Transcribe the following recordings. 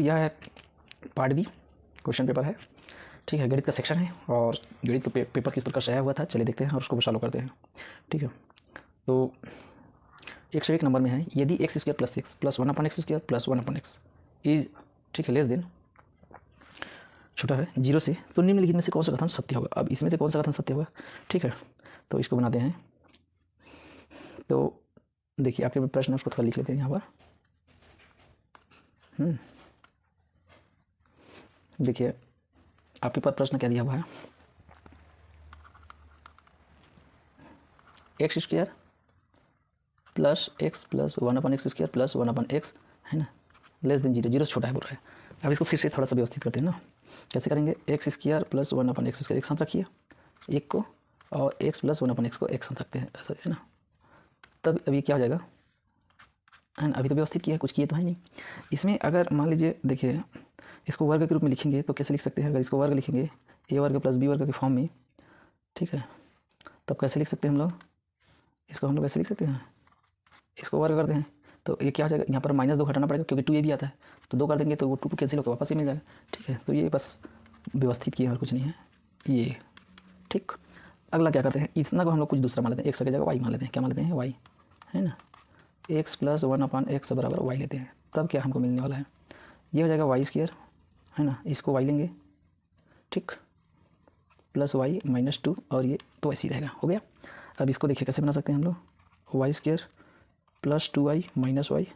यह है part B, question paper है, ठीक है, गणित का सेक्शन है। और गणित तो पेपर किस प्रकार से आया हुआ था, चलिए देखते हैं और उसको सॉल्व करते हैं, ठीक है। तो 101 नंबर में है, यदि x square plus six plus 1/x² plus 1/x is, ठीक है, लेस देन, छोटा है 0 से, तो निम्नलिखित में से कौन सा कथन सत्य होगा। अब इसमें से कौन सा कथन सत्य होगा, ठीक है। तो इसको बनाते हैं। तो देखिए आपके प्रश्न उसको थोड़ा लिख लेते हैं यहाँ पर। देखिए आपके पास प्रश्न क्या दिया हुआ है, x square plus x plus 1/x² plus 1/x है ना, लेस देन 0, 0 से छोटा है बोल रहा है। अब इसको फिर से थोड़ा सा व्यवस्थित करते हैं ना, कैसे करेंगे, एक्स स्क्वायर प्लस 1/x² एक साथ रखिए एक को, और एक्स प्लस 1/x को एक साथ रखते हैं, ऐसा है ना। तब अभी क्या हो जाएगा, है ना, अभी तो व्यवस्थित किया है, कुछ किए तो है नहीं। इसमें अगर मान लीजिए, देखिए इसको वर्ग के रूप में लिखेंगे तो कैसे लिख सकते हैं, अगर इसको वर्ग लिखेंगे ए वर्ग प्लस बी वर्ग के फॉर्म में, ठीक है, तब कैसे लिख सकते हैं हम लोग, इसको हम लोग कैसे लिख सकते हैं, इसको वर्ग करते हैं तो ये क्या हो जाएगा, यहाँ पर -2 घटाना पड़ेगा क्योंकि 2 ये भी आता है, तो 2 कर देंगे तो वो 2 कैंसिल होकर वापस ही मिल जाएगा, ठीक है। तो ये बस व्यवस्थित किया और कुछ नहीं है ये, ठीक। अगला क्या करते हैं, इतना को हम लोग कुछ दूसरा मान लेते हैं, एक्स की जगह वाई मान लेते हैं, क्या मान लेते हैं, वाई, है ना, एक्स प्लस 1/x बराबर वाई लेते हैं। तब क्या हमको मिलने वाला है, ये हो जाएगा वाई स्क्वायर, है ना, इसको वाई लेंगे, ठीक, प्लस वाई -2, और ये तो ऐसे ही रहेगा, हो गया। अब इसको देखिए कैसे बना सकते हैं हम लोग, y square plus 2y minus y,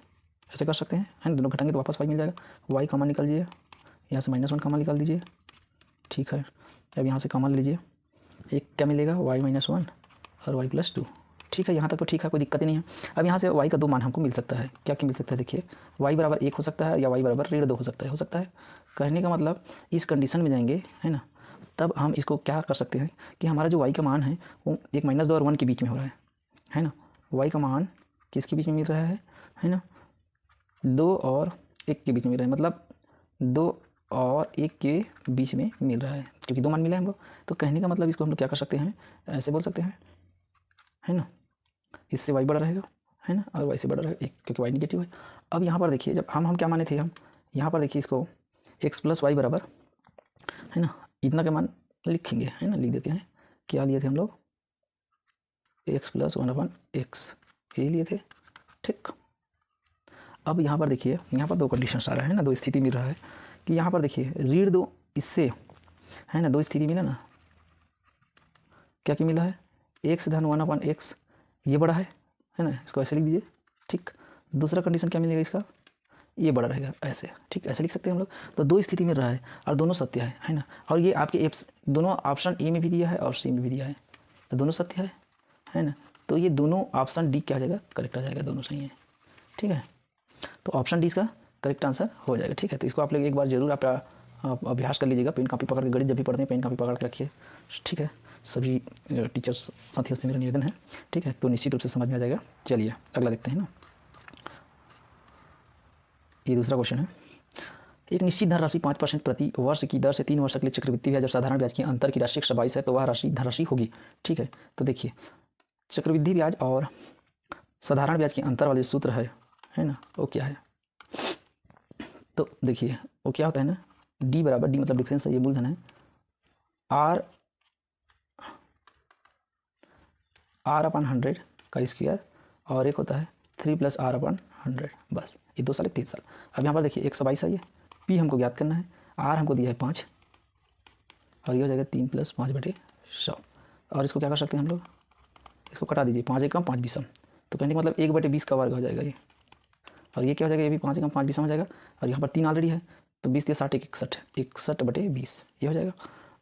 ऐसे कर सकते हैं, है ना, दोनों घटाएंगे तो वापस वाई मिल जाएगा, वाई कॉमन निकाल लीजिए, यहाँ से -1 कॉमन निकाल दीजिए, ठीक है। अब यहाँ से कॉमन लीजिए, एक क्या मिलेगा, y -1 और y + 2, ठीक है, यहाँ तक तो ठीक है, कोई दिक्कत ही नहीं है। अब यहाँ से y का 2 मान हमको मिल सकता है, क्या क्या मिल सकता है, देखिए y बराबर 1 हो सकता है या y बराबर -2 हो सकता है। कहने का मतलब इस कंडीशन में जाएंगे, है ना, तब हम इसको क्या कर सकते हैं कि हमारा जो y का मान है वो एक -2 और 1 के बीच में हो रहा है ना, y का मान किसके बीच में मिल रहा है ना, 2 और 1 के बीच में मिल रहा है, मतलब 2 और 1 के बीच में मिल रहा है, क्योंकि 2 मान मिला है हमको। तो कहने का मतलब इसको हम लोग क्या कर सकते हैं, ऐसे बोल सकते हैं, है ना, इससे y बड़ा रहेगा, है ना, और y से बड़ा रहेगा 1, क्योंकि y निगेटिव है। अब यहाँ पर देखिए, जब हम क्या माने थे, हम यहाँ पर देखिए इसको x + y बराबर, है ना, इतना का मान लिखेंगे, है ना, लिख देते हैं, क्या लिए थे हम लोग, x + 1/x ये लिए थे, ठीक। अब यहाँ पर देखिए, यहाँ पर 2 कंडीशन आ रहा है ना, 2 स्थिति मिल रहा है कि यहाँ पर देखिए ऋण 2 इससे, है ना, 2 स्थिति मिला ना, क्या क्या मिला है, x धन 1/x ये बड़ा है ना, इसको ऐसे लिख दीजिए, ठीक। दूसरा कंडीशन क्या मिलेगा इसका, ये बड़ा रहेगा, ऐसे, ठीक, ऐसे लिख सकते हैं हम लोग। तो 2 स्थिति मिल रहा है और दोनों सत्य है ना, और ये आपके एप्स दोनों ऑप्शन ए में भी दिया है और सी में भी दिया है, तो दोनों सत्य है ना। तो ये दोनों ऑप्शन डी क्या आ जाएगा, करेक्ट आ जाएगा, दोनों सही है, ठीक है। तो ऑप्शन डी इसका करेक्ट आंसर हो जाएगा, ठीक है। तो इसको आप लोग एक बार जरूर आप अभ्यास कर लीजिएगा, पेन कापी पकड़ के, गणित जब भी पढ़ते हैं पेन कापी पकड़ के रखिए, ठीक है। सभी टीचर्स साथियों से मेरा निवेदन है, ठीक है, तो निश्चित रूप से समझ में आ जाएगा। चलिए अगला देखते हैं ना, ये दूसरा क्वेश्चन है, एक निश्चित धनराशि 5% प्रति वर्ष की दर से 3 वर्ष के लिए चक्रवृद्धि ब्याज और साधारण ब्याज के अंतर की राशि 122 है, तो वह राशि धनराशि होगी, ठीक है। तो देखिए चक्रवृद्धि ब्याज और साधारण ब्याज के अंतर वाले सूत्र है ना, वो क्या है, तो देखिए वो क्या होता है ना, डी बराबर, डी मतलब डिफरेंस है, ये मूलधन है, r/100 का स्क्वायर, और एक होता है 3 + r/100, बस ये 2 साल 3 साल। अब यहाँ पर देखिए 122 है, ये पी हमको ज्ञात करना है, आर हमको दिया है 5, और ये हो जाएगा 3 + 5/100। और इसको क्या कर सकते हैं हम लोग, इसको कटा दीजिए, 5 एकम 5 विषम, तो कहने का मतलब 1/20 का वर्ग हो जाएगा ये, और ये क्या हो जाएगा, ये भी 5 एकम 5 विषम हो जाएगा, और यहाँ पर 3 ऑलरेडी है, तो 20 × 60 = 61, 61/20 ये हो जाएगा।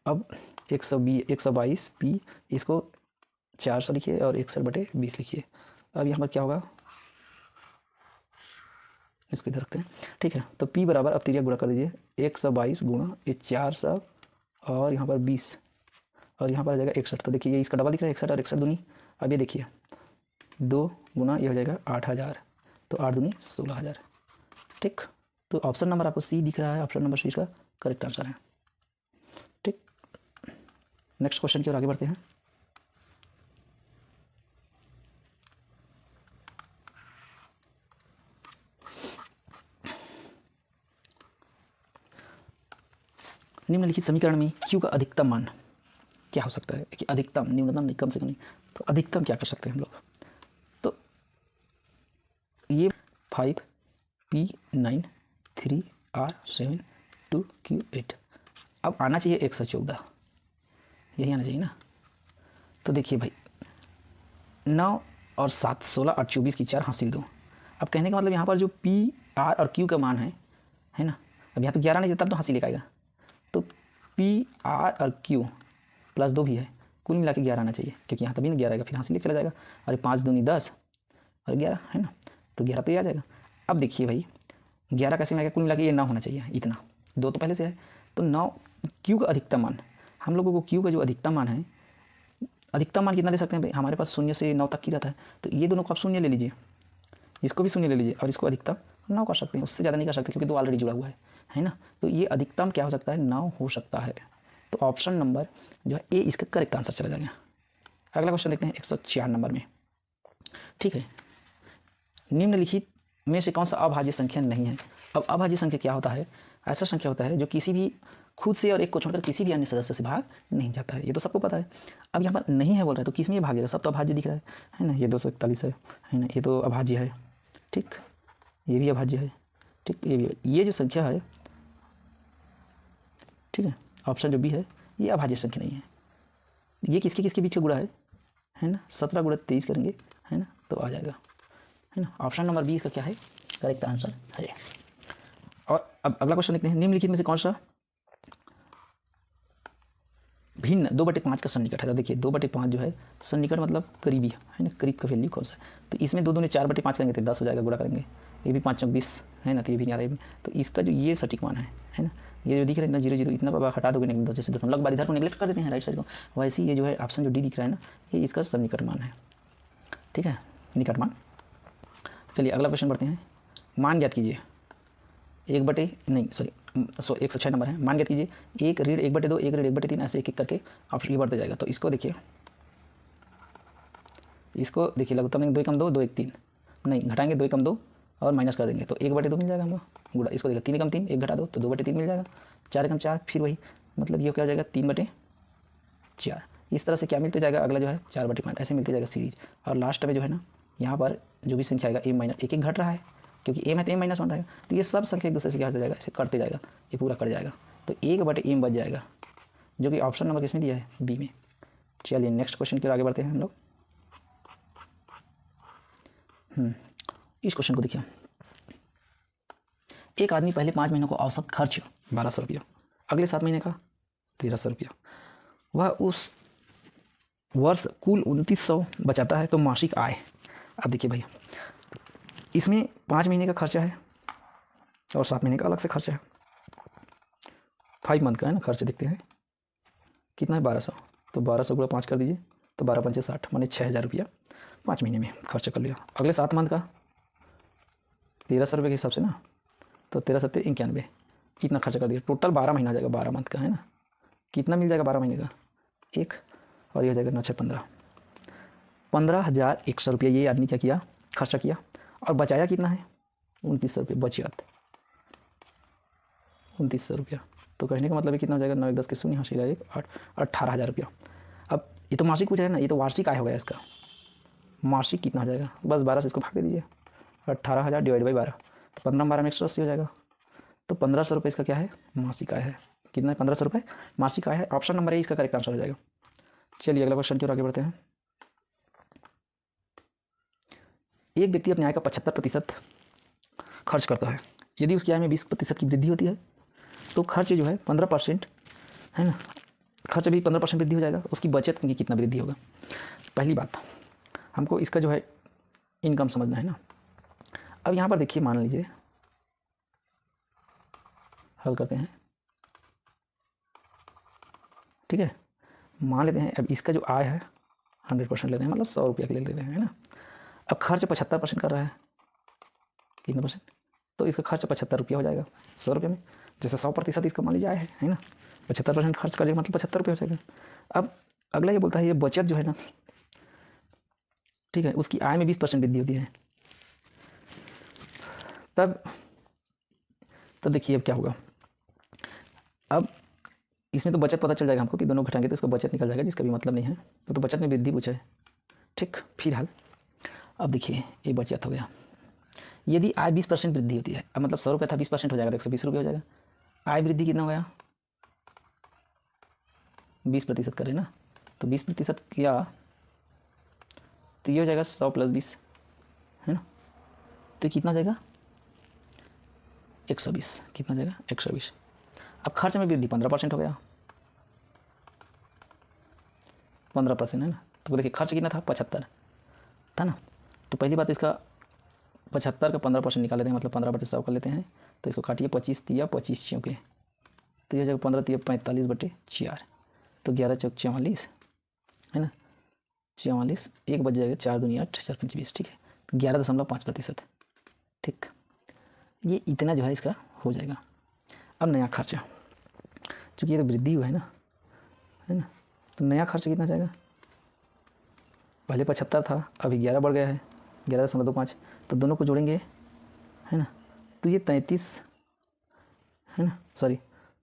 अब 122 पी, इसको 400 लिखिए और 61/20 लिखिए। अब यहाँ पर क्या होगा, इसको इधर रखते हैं, ठीक है। तो P बराबर, अब तिरिया गुणा कर दीजिए, 122 गुणा ये 400 और यहाँ पर 20, और यहाँ पर आ जाएगा 61, तो देखिए ये इसका डबल दिख रहा है, 61 और 61 दूनी। अब ये देखिए 2 गुना ये हो जाएगा 8000, तो 8 दूनी 16000, ठीक। तो ऑप्शन नंबर आपको सी दिख रहा है, ऑप्शन नंबर सी इसका करेक्ट आंसर है, ठीक। नेक्स्ट क्वेश्चन की ओर आगे बढ़ते हैं। निम्नलिखित समीकरण में q का अधिकतम मान क्या हो सकता है? कि अधिकतम, न्यूनतम नहीं, कम से कम नहीं, तो अधिकतम क्या कर सकते हैं हम लोग? तो ये 5p9 3r7 2q8, अब आना चाहिए 114, यही आना चाहिए ना। तो देखिए भाई 9 और 7 16 8 24 की 4 हासिल 2। अब कहने का मतलब यहाँ पर जो p r और q का मान है ना, अब यहाँ तो 11 नहीं, तब तो हासिल एक आएगा, तो p r और q प्लस 2 भी है, कुल मिला के 11 आना चाहिए, क्योंकि यहाँ तभी ना 11 आएगा, फिर हासिल एक चला जाएगा, और 5 दूनी 10 और 11 है ना, तो 11 तो ये आ जाएगा। अब देखिए भाई 11 कैसे मिलेगा, कुल मिला के ये 9 होना चाहिए, इतना 2 तो पहले से है, तो 9 q का अधिकतम मान, हम लोगों को q का जो अधिकतम मान है, अधिकतम मान कितना ले सकते हैं भाई, हमारे पास 0 से 9 तक की रहता है, तो ये दोनों को आप 0 ले लीजिए, इसको भी 0 ले लीजिए, और इसको अधिकतम 9 कर सकते हैं, उससे ज़्यादा नहीं कर सकते क्योंकि 2 ऑलरेडी जुड़ा हुआ है ना। तो ये अधिकतम क्या हो सकता है, 9 हो सकता है। तो ऑप्शन नंबर जो है ए इसका करेक्ट आंसर चला जाएगा। अगला क्वेश्चन देखते हैं 104 नंबर में। ठीक है, निम्नलिखित में से कौन सा अभाज्य संख्या नहीं है? अब अभाज्य संख्या क्या होता है? ऐसा संख्या होता है जो किसी भी खुद से और एक को छोड़कर किसी भी अन्य सदस्य से भाग नहीं जाता है, ये तो सबको पता है। अब यहाँ पर नहीं है बोल रहा है, तो किस में भागेगा? सब तो अभाज्य दिख रहा है ना, ये 241 है ना, ये तो अभाज्य है, ठीक, ये भी अभाज्य है, ठीक, ये भी है। ये जो संख्या है, ठीक है, ऑप्शन जो बी है ये अभाज्य संख्या नहीं है। ये किसके किसके बीच का गुणा है ना, 17 गुणा 23 करेंगे है ना, तो आ जाएगा, है ना। ऑप्शन नंबर बी इसका क्या है, करेक्ट आंसर है। और अब अगला क्वेश्चन देखते हैं, निम्नलिखित में से कौन सा भिन्न 2/5 का सन्निकट है? तो देखिए 2/5 जो है सन्निकट मतलब करीबी है ना, करीब का वैल्यू कौन सा है? तो इसमें 2 दूनी 4/5 करेंगे तो 10 हो जाएगा, गुणा करेंगे, ये भी 5 चौक 20 है ना, तो ये भी 11, तो इसका जो ये सटीक मान है ना, ये जो दिख रहा है ना 0 0 इतना बाबा हटा दोगे ना, 10 जैसे दशमलव के बाद इधर को नेगलेक्ट कर देते हैं राइट साइड को, वैसे ही ये जो है ऑप्शन जो डी दिख रहा है ना, ये इसका सन्निकट मान है, ठीक है, निकट मान। चलिए अगला क्वेश्चन बढ़ते हैं, मान ज्ञात कीजिए 106 नंबर है, मान ज्ञात कीजिए 1 ऋण 1/2 1 ऋण 1/3 ऐसे एक एक करके ऑप्शन ये बढ़ते जाएगा। तो इसको देखिए लघुत्तम लेंगे 2 कम 2 2 1 3, नहीं घटाएंगे 2 कम 2 और माइनस कर देंगे तो 1/2 मिल जाएगा हमको गुणा, इसको देखिए 3 कम 3 1 घटा 2 तो 2/3 मिल जाएगा, 4 कम 4 फिर वही, मतलब ये क्या हो जाएगा 3/4। इस तरह से क्या मिलते जाएगा, अगला जो है 4/5 ऐसे मिलते जाएगा सीरीज, और लास्ट में जो है ना यहाँ पर जो भी संख्या आएगा a माइनस एक घट रहा है क्योंकि m है तो m-1 रहेगा, तो ये सब संख्या एक दूसरे से क्या होता जाएगा, ऐसे करते जाएगा, ये पूरा कट जाएगा, तो 1/m बच जाएगा, जो कि ऑप्शन नंबर किसमें दिया है, बी में। चलिए नेक्स्ट क्वेश्चन की ओर आगे बढ़ते हैं हम लोग। इस क्वेश्चन को देखिए, एक आदमी पहले 5 महीनों को औसत खर्च 1200 रुपया, अगले 7 महीने का 1300 रुपया, वह उस वर्ष कुल 2900 बचाता है, तो मासिक आय। अब देखिए भैया इसमें 5 महीने का खर्चा है और 7 महीने का अलग से खर्चा है, 5 मंथ का है ना खर्च, देखते हैं कितना है 1200, तो 1200 गुणा 5 कर दीजिए तो 12 पंचे 60 माने 6000 रुपया 5 महीने में खर्चा कर लिया। अगले 7 मंथ का 1300 रुपये के हिसाब से ना, तो 13 सत्ते 91 कितना खर्चा कर दिया, टोटल 12 महीना आ जाएगा, 12 मंथ का है ना, कितना मिल जाएगा 12 महीने का 1, और ये हो जाएगा 9 6 15, 15,100 रुपया ये आदमी क्या किया, खर्चा किया, और बचाया कितना है 2900 रुपये बचत, 2900 रुपया, तो कहने का मतलब है कितना हो जाएगा, 9 1 10 के 0 हासिल 1 8 18,000 रुपया। अब ये तो मासिक पूछ रहा है ना, ये तो वार्षिक आय हो गया, इसका मासिक कितना हो जाएगा, बस 12 से इसको भाग दे दीजिए, 18,000 डिवाइड बाई 12, तो 15 12 में 180 हो जाएगा, तो 1500 रुपये इसका क्या है, मासिक आय है, कितना है 1500 रुपये मासिक आय है, ऑप्शन नंबर ए इसका करेक्ट आंसर हो जाएगा। चलिए अगला क्वेश्चन की ओर आगे बढ़ते हैं। एक व्यक्ति अपनी आय का 75% खर्च करता है, यदि उसकी आय में 20% की वृद्धि होती है तो खर्च जो है 15% है ना, खर्च भी 15% वृद्धि हो जाएगा, उसकी बचत में कितना वृद्धि होगा। पहली बात हमको इसका जो है इनकम समझना है ना। अब यहाँ पर देखिए मान लीजिए हल करते हैं, ठीक है, मान लेते हैं अब इसका जो आय है 100% लेते हैं, मतलब 100 रुपया के ले लेते हैं है ना। अब खर्च 75% कर रहा है, कितना परसेंट, तो इसका खर्च 75 रुपया हो जाएगा 100 रुपये में, जैसे 100% इसका मान लीजिए आय है ना, 75% खर्च करेगा मतलब 75 रुपये हो जाएगा। अब अगला ये बोलता है ये बचत जो है ना, ठीक है, उसकी आय में 20% वृद्धि होती है, तब देखिए अब क्या होगा। अब इसमें तो बचत पता चल जाएगा हमको कि दोनों घटाएंगे तो इसका बचत निकल जाएगा, जिसका भी मतलब नहीं है। तो बचत में वृद्धि पूछा है। ठीक, फिर हाल अब देखिए ये बचत हो गया। यदि आय 20% वृद्धि होती है, अब मतलब 100 रुपये था 20% हो जाएगा तो 120 रुपये हो जाएगा। आय वृद्धि कितना हो गया 20% करें ना, तो 20% किया तो ये हो जाएगा 100 + 20 है ना, तो कितना हो जाएगा 120। कितना हो जाएगा 120। अब खर्च में वृद्धि 15% हो गया, 15% है ना। तो देखिए खर्च कितना था 75 था ना, तो पहली बात इसका 75 का 15% निकाल लेते हैं, मतलब 15/100 कर लेते हैं। तो इसको काटिए 25 तिया 25 चौके, तो ये जगह 15 तिया 45/4, तो 11 चौक 44 है ना, 44 1 बच जाएगा, 4 दूनी 8 4 5 20। ठीक है, तो 11.5%। ठीक, ये इतना जो है इसका हो जाएगा। अब नया खर्चा, चूँकि ये तो वृद्धि हुआ है ना, तो नया खर्च कितना जाएगा, पहले 75 था अभी 11 बढ़ गया है 11.25, तो दोनों को जोड़ेंगे है ना, तो ये 33 है ना, सॉरी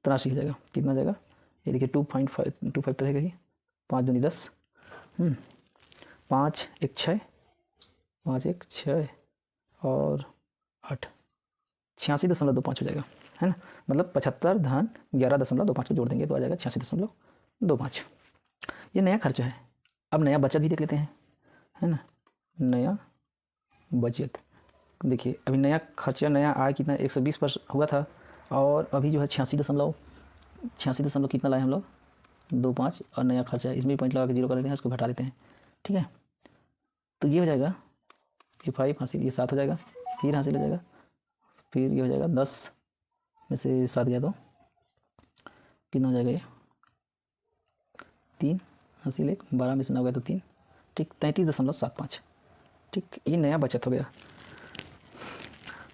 83 हो जाएगा। कितना जाएगा ये देखिए 2.5 तो रहेगा ही, 5 दूनी 10, 5 1 6, 5 1 6 और 8, 86.25 हो जाएगा है ना। मतलब 75 धन 11.25 को जोड़ देंगे तो आ जाएगा 86.25। ये नया खर्चा है। अब नया बचत भी देख लेते हैं है ना, नया बचत देखिए, अभी नया खर्चा नया आय कितना 120 पर हुआ था, और अभी जो है 86 दशमलव कितना लाए हम लोग 25, और नया खर्चा है इसमें भी पॉइंट लगा के 0 कर देते हैं, इसको घटा देते हैं। ठीक है, तो ये हो जाएगा ये 5 हासिल, ये 7 हो जाएगा, फिर हासिल हो जाएगा, फिर ये हो जाएगा 10 में से 7 गया तो कितना हो जाएगा ये 3 हासिल 1, 12 में से 9 गया तो 3। ठीक, 33.75। ठीक, ये नया बचत हो गया।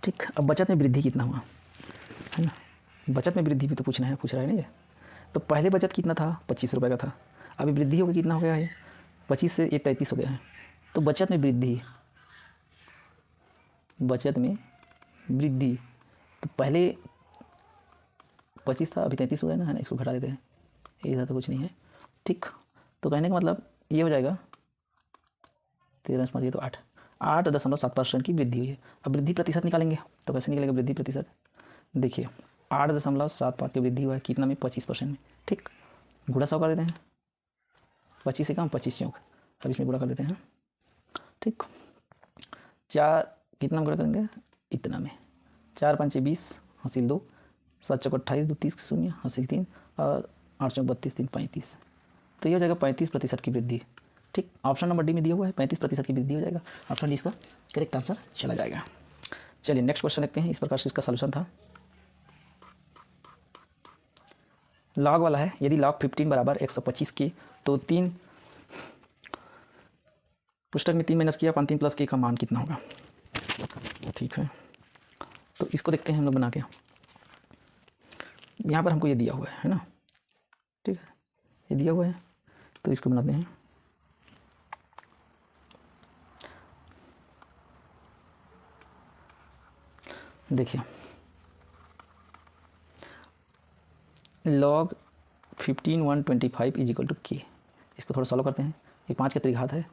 ठीक, अब बचत में वृद्धि कितना हुआ है ना, बचत में वृद्धि भी तो पूछ रहा है ना ये। तो पहले बचत कितना था 25 रुपये का था, अभी वृद्धि हो गया कितना हो गया है 25 से ये 33 हो गया है। तो बचत में वृद्धि तो पहले 25 था अभी 33 हो गया ना, है ना, इसको घटा देते हैं, इधर तो कुछ नहीं है। ठीक, तो कहने का मतलब ये हो जाएगा 13 तो 8.7% की वृद्धि हुई है। अब वृद्धि प्रतिशत निकालेंगे तो कैसे निकलेगा वृद्धि प्रतिशत, देखिए 8.75 की वृद्धि हुआ है कितना में 25% में। ठीक, गुणा 100 कर देते हैं, 25 से कम 25 चौक, अब इसमें गुणा कर देते हैं। ठीक, 4 कितना गुणा करेंगे इतना में, 4 5 20 हासिल 2, 7 चौक 28 2 30 0 हासिल 3, और 8 चौक 32 3 35, तो ये हो जाएगा 35% की वृद्धि। ठीक, ऑप्शन नंबर डी में दिया हुआ है 35% की वृद्धि हो जाएगा, ऑप्शन डी इसका करेक्ट आंसर चला जाएगा। चलिए नेक्स्ट क्वेश्चन देखते हैं। इस प्रकार से इसका सलूशन था, लॉग वाला है। यदि log 15 बराबर 125 के तो 3 पुस्तक में 3 माइनस किया 5 3 प्लस के का मान कितना होगा। ठीक है, तो इसको देखते हैं हम लोग बना के। यहाँ पर हमको ये दिया हुआ है ना, ठीक है, ये दिया हुआ है तो इसको बनाते हैं। देखिए log 15 125 इज इक्वल टू के, इसको थोड़ा सॉल्व करते हैं। ये 5 का त्रिघात है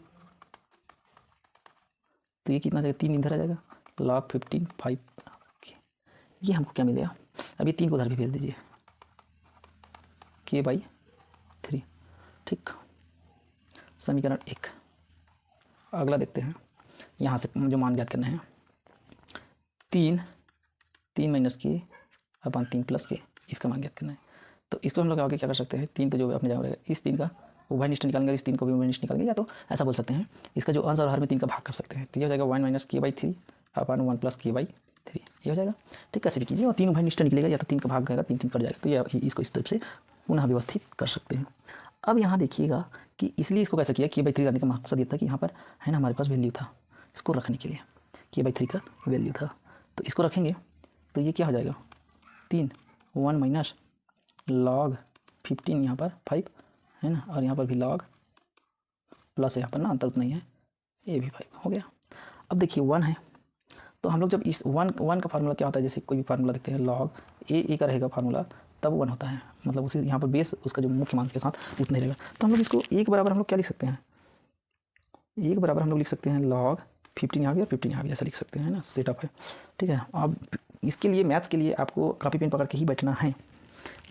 तो ये कितना जाएगा 3 इधर आ जाएगा, log 15 5 के, ये हमको क्या मिलेगा। अब ये 3 को उधर भी भेज दीजिए, k/3। ठीक, समीकरण 1। अगला देखते हैं, यहाँ से जो मान ज्ञात करना है 3 माइनस के अपन 3 प्लस के, इसका मान ज्ञात करना है। तो इसको हम लोग आगे क्या कर सकते हैं, 3 तो जो अपने जाएगा इस 3 का उभयनिष्ठ निकालेंगे, इस 3 को भी उभयनिष्ठ निकालेंगे, या तो ऐसा बोल सकते हैं इसका जो अंश और हर में 3 का भाग कर सकते हैं। तो ये हो जाएगा 1 माइनस k/3 अपन 1 प्लस k/3, ये हो जाएगा। ठीक, कैसे भी कीजिए, और 3 उभयनिष्ठ निकलेगा या तो 3 का भाग गएगा 3 3 कट जाएगा, तो ये इसको इस तरफ से पुनः व्यवस्थित कर सकते हैं। अब यहाँ देखिएगा कि इसलिए इसको कैसे किया, k/3 लाने का मकसद ये था कि यहाँ पर है ना हमारे पास वैल्यू था, इसको रखने के लिए k/3 का वैल्यू था, तो इसको रखेंगे तो ये क्या हो जाएगा 3 1 माइनस log 15 यहाँ पर 5 है ना, और यहाँ पर भी log प्लस यहाँ पर ना अंतर उतना ही है, ये भी 5 हो गया। अब देखिए 1 है तो हम लोग जब इस 1 का फार्मूला क्या होता है, जैसे कोई भी फार्मूला देखते हैं log a का रहेगा फार्मूला तब 1 होता है, मतलब उसी यहाँ पर बेस उसका जो मुख्य मान के साथ उतना ही रहेगा। तो हम लोग इसको एक बराबर हम लोग क्या लिख सकते हैं, एक बराबर हम लोग लिख सकते हैं log 15 यहाँ भी और 15 यहाँ भी, ऐसा लिख सकते हैं ना, सेटअप है। ठीक है, अब इसके लिए मैथ्स के लिए आपको कॉपी पेन पकड़ के ही बैठना है।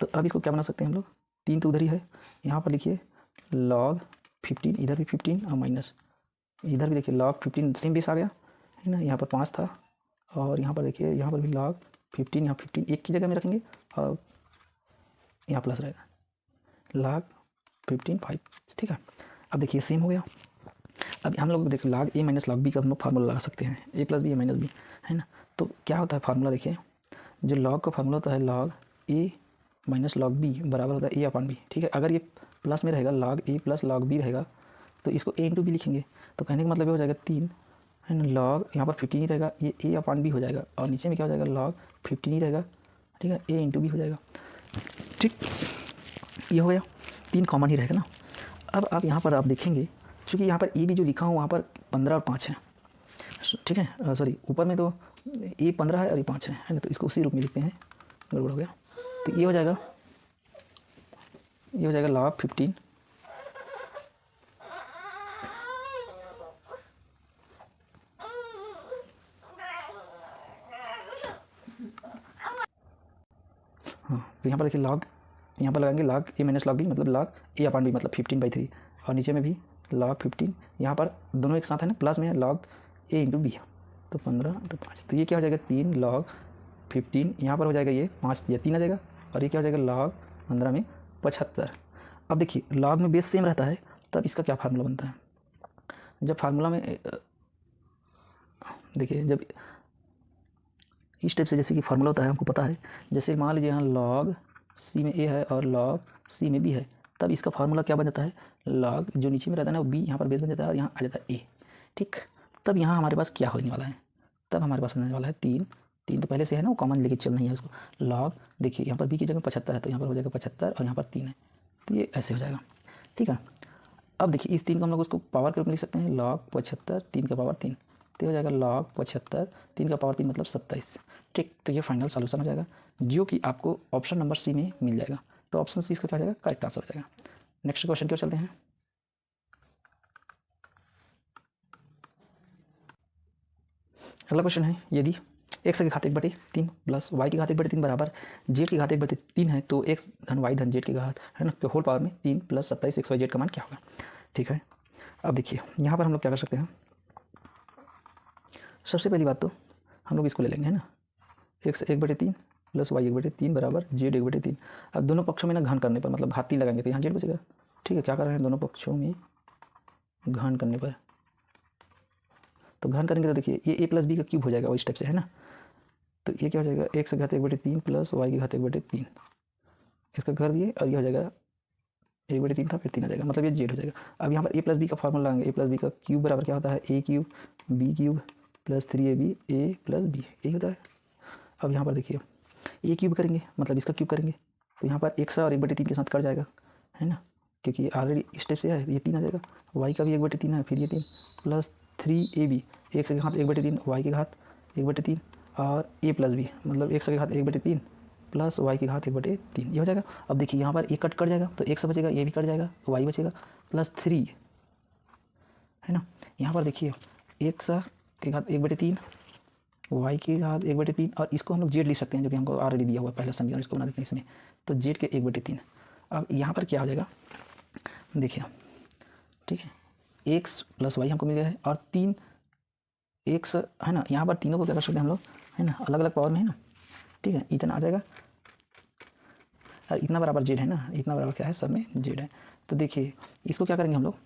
तो अब इसको क्या बना सकते हैं हम लोग, 3 तो उधर ही है, यहाँ पर लिखिए log 15, इधर भी 15 और माइनस इधर भी देखिए log 15, सेम बेस आ गया है ना, यहाँ पर 5 था और यहाँ पर देखिए यहाँ पर भी log 15, यहाँ 15 एक की जगह में रखेंगे और यहाँ प्लस रहेगा log 15 5। ठीक है, अब देखिए सेम हो गया। अब हम लोग देखिए log a minus log b का हम लोग फार्मूला लगा सकते हैं, a plus b minus b, है ना। तो क्या होता है फार्मूला, देखिए जो log का फार्मूला होता है log a minus log b बराबर होता है a अपॉन b। ठीक है, अगर ये प्लस में रहेगा log a plus log b रहेगा तो इसको a इंटू बी लिखेंगे। तो कहने का मतलब ये हो जाएगा 3, है ना, log यहाँ पर 15 ही रहेगा, ये a अपॉन b हो जाएगा और नीचे में क्या हो जाएगा log 15 ही रहेगा। ठीक है, a इंटू बी हो जाएगा। ठीक, ये हो गया, 3 कॉमन ही रहेगा ना। अब आप यहाँ पर आप देखेंगे क्योंकि यहाँ पर ए भी जो लिखा हूँ वहाँ पर 15 और 5 है। ठीक है, सॉरी ऊपर में तो ए 15 है और ये 5 है ना, तो इसको उसी रूप में लिखते हैं, गड़बड़ हो गया। तो ये हो जाएगा, ये हो जाएगा log 15 हाँ। तो यहाँ पर देखिए log, यहाँ पर लगाएंगे log a minus log b मतलब log a अपॉन b मतलब 15/3 और नीचे में भी log 15, यहाँ पर दोनों एक साथ है ना, प्लस में है log a इंटू बी, तो 15 इंटू 5, तो ये क्या हो जाएगा 3 log 15, यहाँ पर हो जाएगा ये 5 या 3 आ जाएगा और ये क्या हो जाएगा log 15 में 75। अब देखिए log में बेस सेम रहता है, तब इसका क्या फार्मूला बनता है, जब फार्मूला में देखिए जब इस टाइप से जैसे कि फार्मूला होता है हमको पता है, जैसे मान लीजिए यहाँ log c में a है और log c में b है, तब इसका फार्मूला क्या बन जाता है, log जो नीचे में रहता है ना वो b यहाँ पर बेस बन जाता है और यहाँ आ जाता है a। ठीक, तब यहाँ हमारे पास क्या होने वाला है, तब हमारे पास होने वाला है 3 तो पहले से है ना, वो कॉमन लेके चल नहीं है उसको। log देखिए यहाँ पर b की जगह 75 है तो यहाँ पर हो जाएगा 75 और यहाँ पर 3 है, तो ये ऐसे हो जाएगा। ठीक है, अब देखिए इस 3 को हम लोग उसको पावर के रूप में लिख सकते हैं, log 75 3 का पावर 3, तो हो जाएगा log 75 3 का पावर 3 मतलब 27। ठीक, तो ये फाइनल सॉल्यूशन हो जाएगा जो कि आपको ऑप्शन नंबर सी में मिल जाएगा। तो ऑप्शन सी इसका क्या हो जाएगा, करेक्ट आंसर हो जाएगा। नेक्स्ट क्वेश्चन की ओर चलते हैं। अगला क्वेश्चन है, यदि x की घात 1/3 प्लस y की घात 1/3 बराबर z की घात 1/3 है तो x धन y धन z की घात, है ना, तो होल पावर में 3 प्लस 27 x y z का मान क्या होगा। ठीक है, अब देखिए यहाँ पर हम लोग क्या कर सकते हैं, सबसे पहली बात तो हम लोग इसको ले लेंगे, है ना, x 1/3 प्लस y 1/3 बराबर z 1/3। अब दोनों पक्षों में ना घन करने पर मतलब घात 3 लगाएंगे तो यहाँ z बचेगा। ठीक है, क्या कर रहे हैं, दोनों पक्षों में घन करने पर, तो घन करेंगे तो देखिए ये a प्लस बी का क्यूब हो जाएगा वो इस टाइप से, है ना। तो ये क्या हो जाएगा, x की घात 1/3 प्लस y की घात 1/3, इसका कर दिए और ये हो जाएगा 1/3 था फिर 3 आ जाएगा, मतलब ये z हो जाएगा। अब यहाँ पर a प्लस बी का फॉर्मूला लगाएंगे, a प्लस बी का क्यूब बराबर क्या होता है, a cube b cube plus 3ab a plus b, यही होता है। अब यहाँ पर देखिए a क्यूब करेंगे मतलब इसका क्यूब करेंगे तो यहाँ पर x और 1/3 के साथ कट जाएगा, है ना, क्योंकि ऑलरेडी इस टाइप से है, ये 3 आ जाएगा, y का भी 1/3 है फिर ये 3 प्लस 3ab, x की घात 1/3 y की घात 1/3 और a प्लस बी मतलब x की घात 1/3 प्लस y की घात 1/3, ये हो जाएगा। अब देखिए यहाँ पर ये कट जाएगा तो x बचेगा, ये भी कट जाएगा तो y बचेगा प्लस 3, है ना। यहाँ पर देखिए x की घात 1/3 y की घात 1/3 और इसको हम लोग z लिख सकते हैं जो कि हमको ऑलरेडी दिया हुआ है पहला समीकरण, इसको बना देते हैं इसमें, तो z के 1/3। अब यहाँ पर क्या हो जाएगा देखिए, ठीक है, x प्लस वाई हमको मिल गया है और 3 x, है ना, यहाँ पर तीनों को क्या कर सकते हैं हम लोग, है ना, अलग अलग पावर में, है ना। ठीक है, इतना आ जाएगा और इतना बराबर z है ना, इतना बराबर क्या है, सब में z है। तो देखिए इसको क्या करेंगे हम लोग,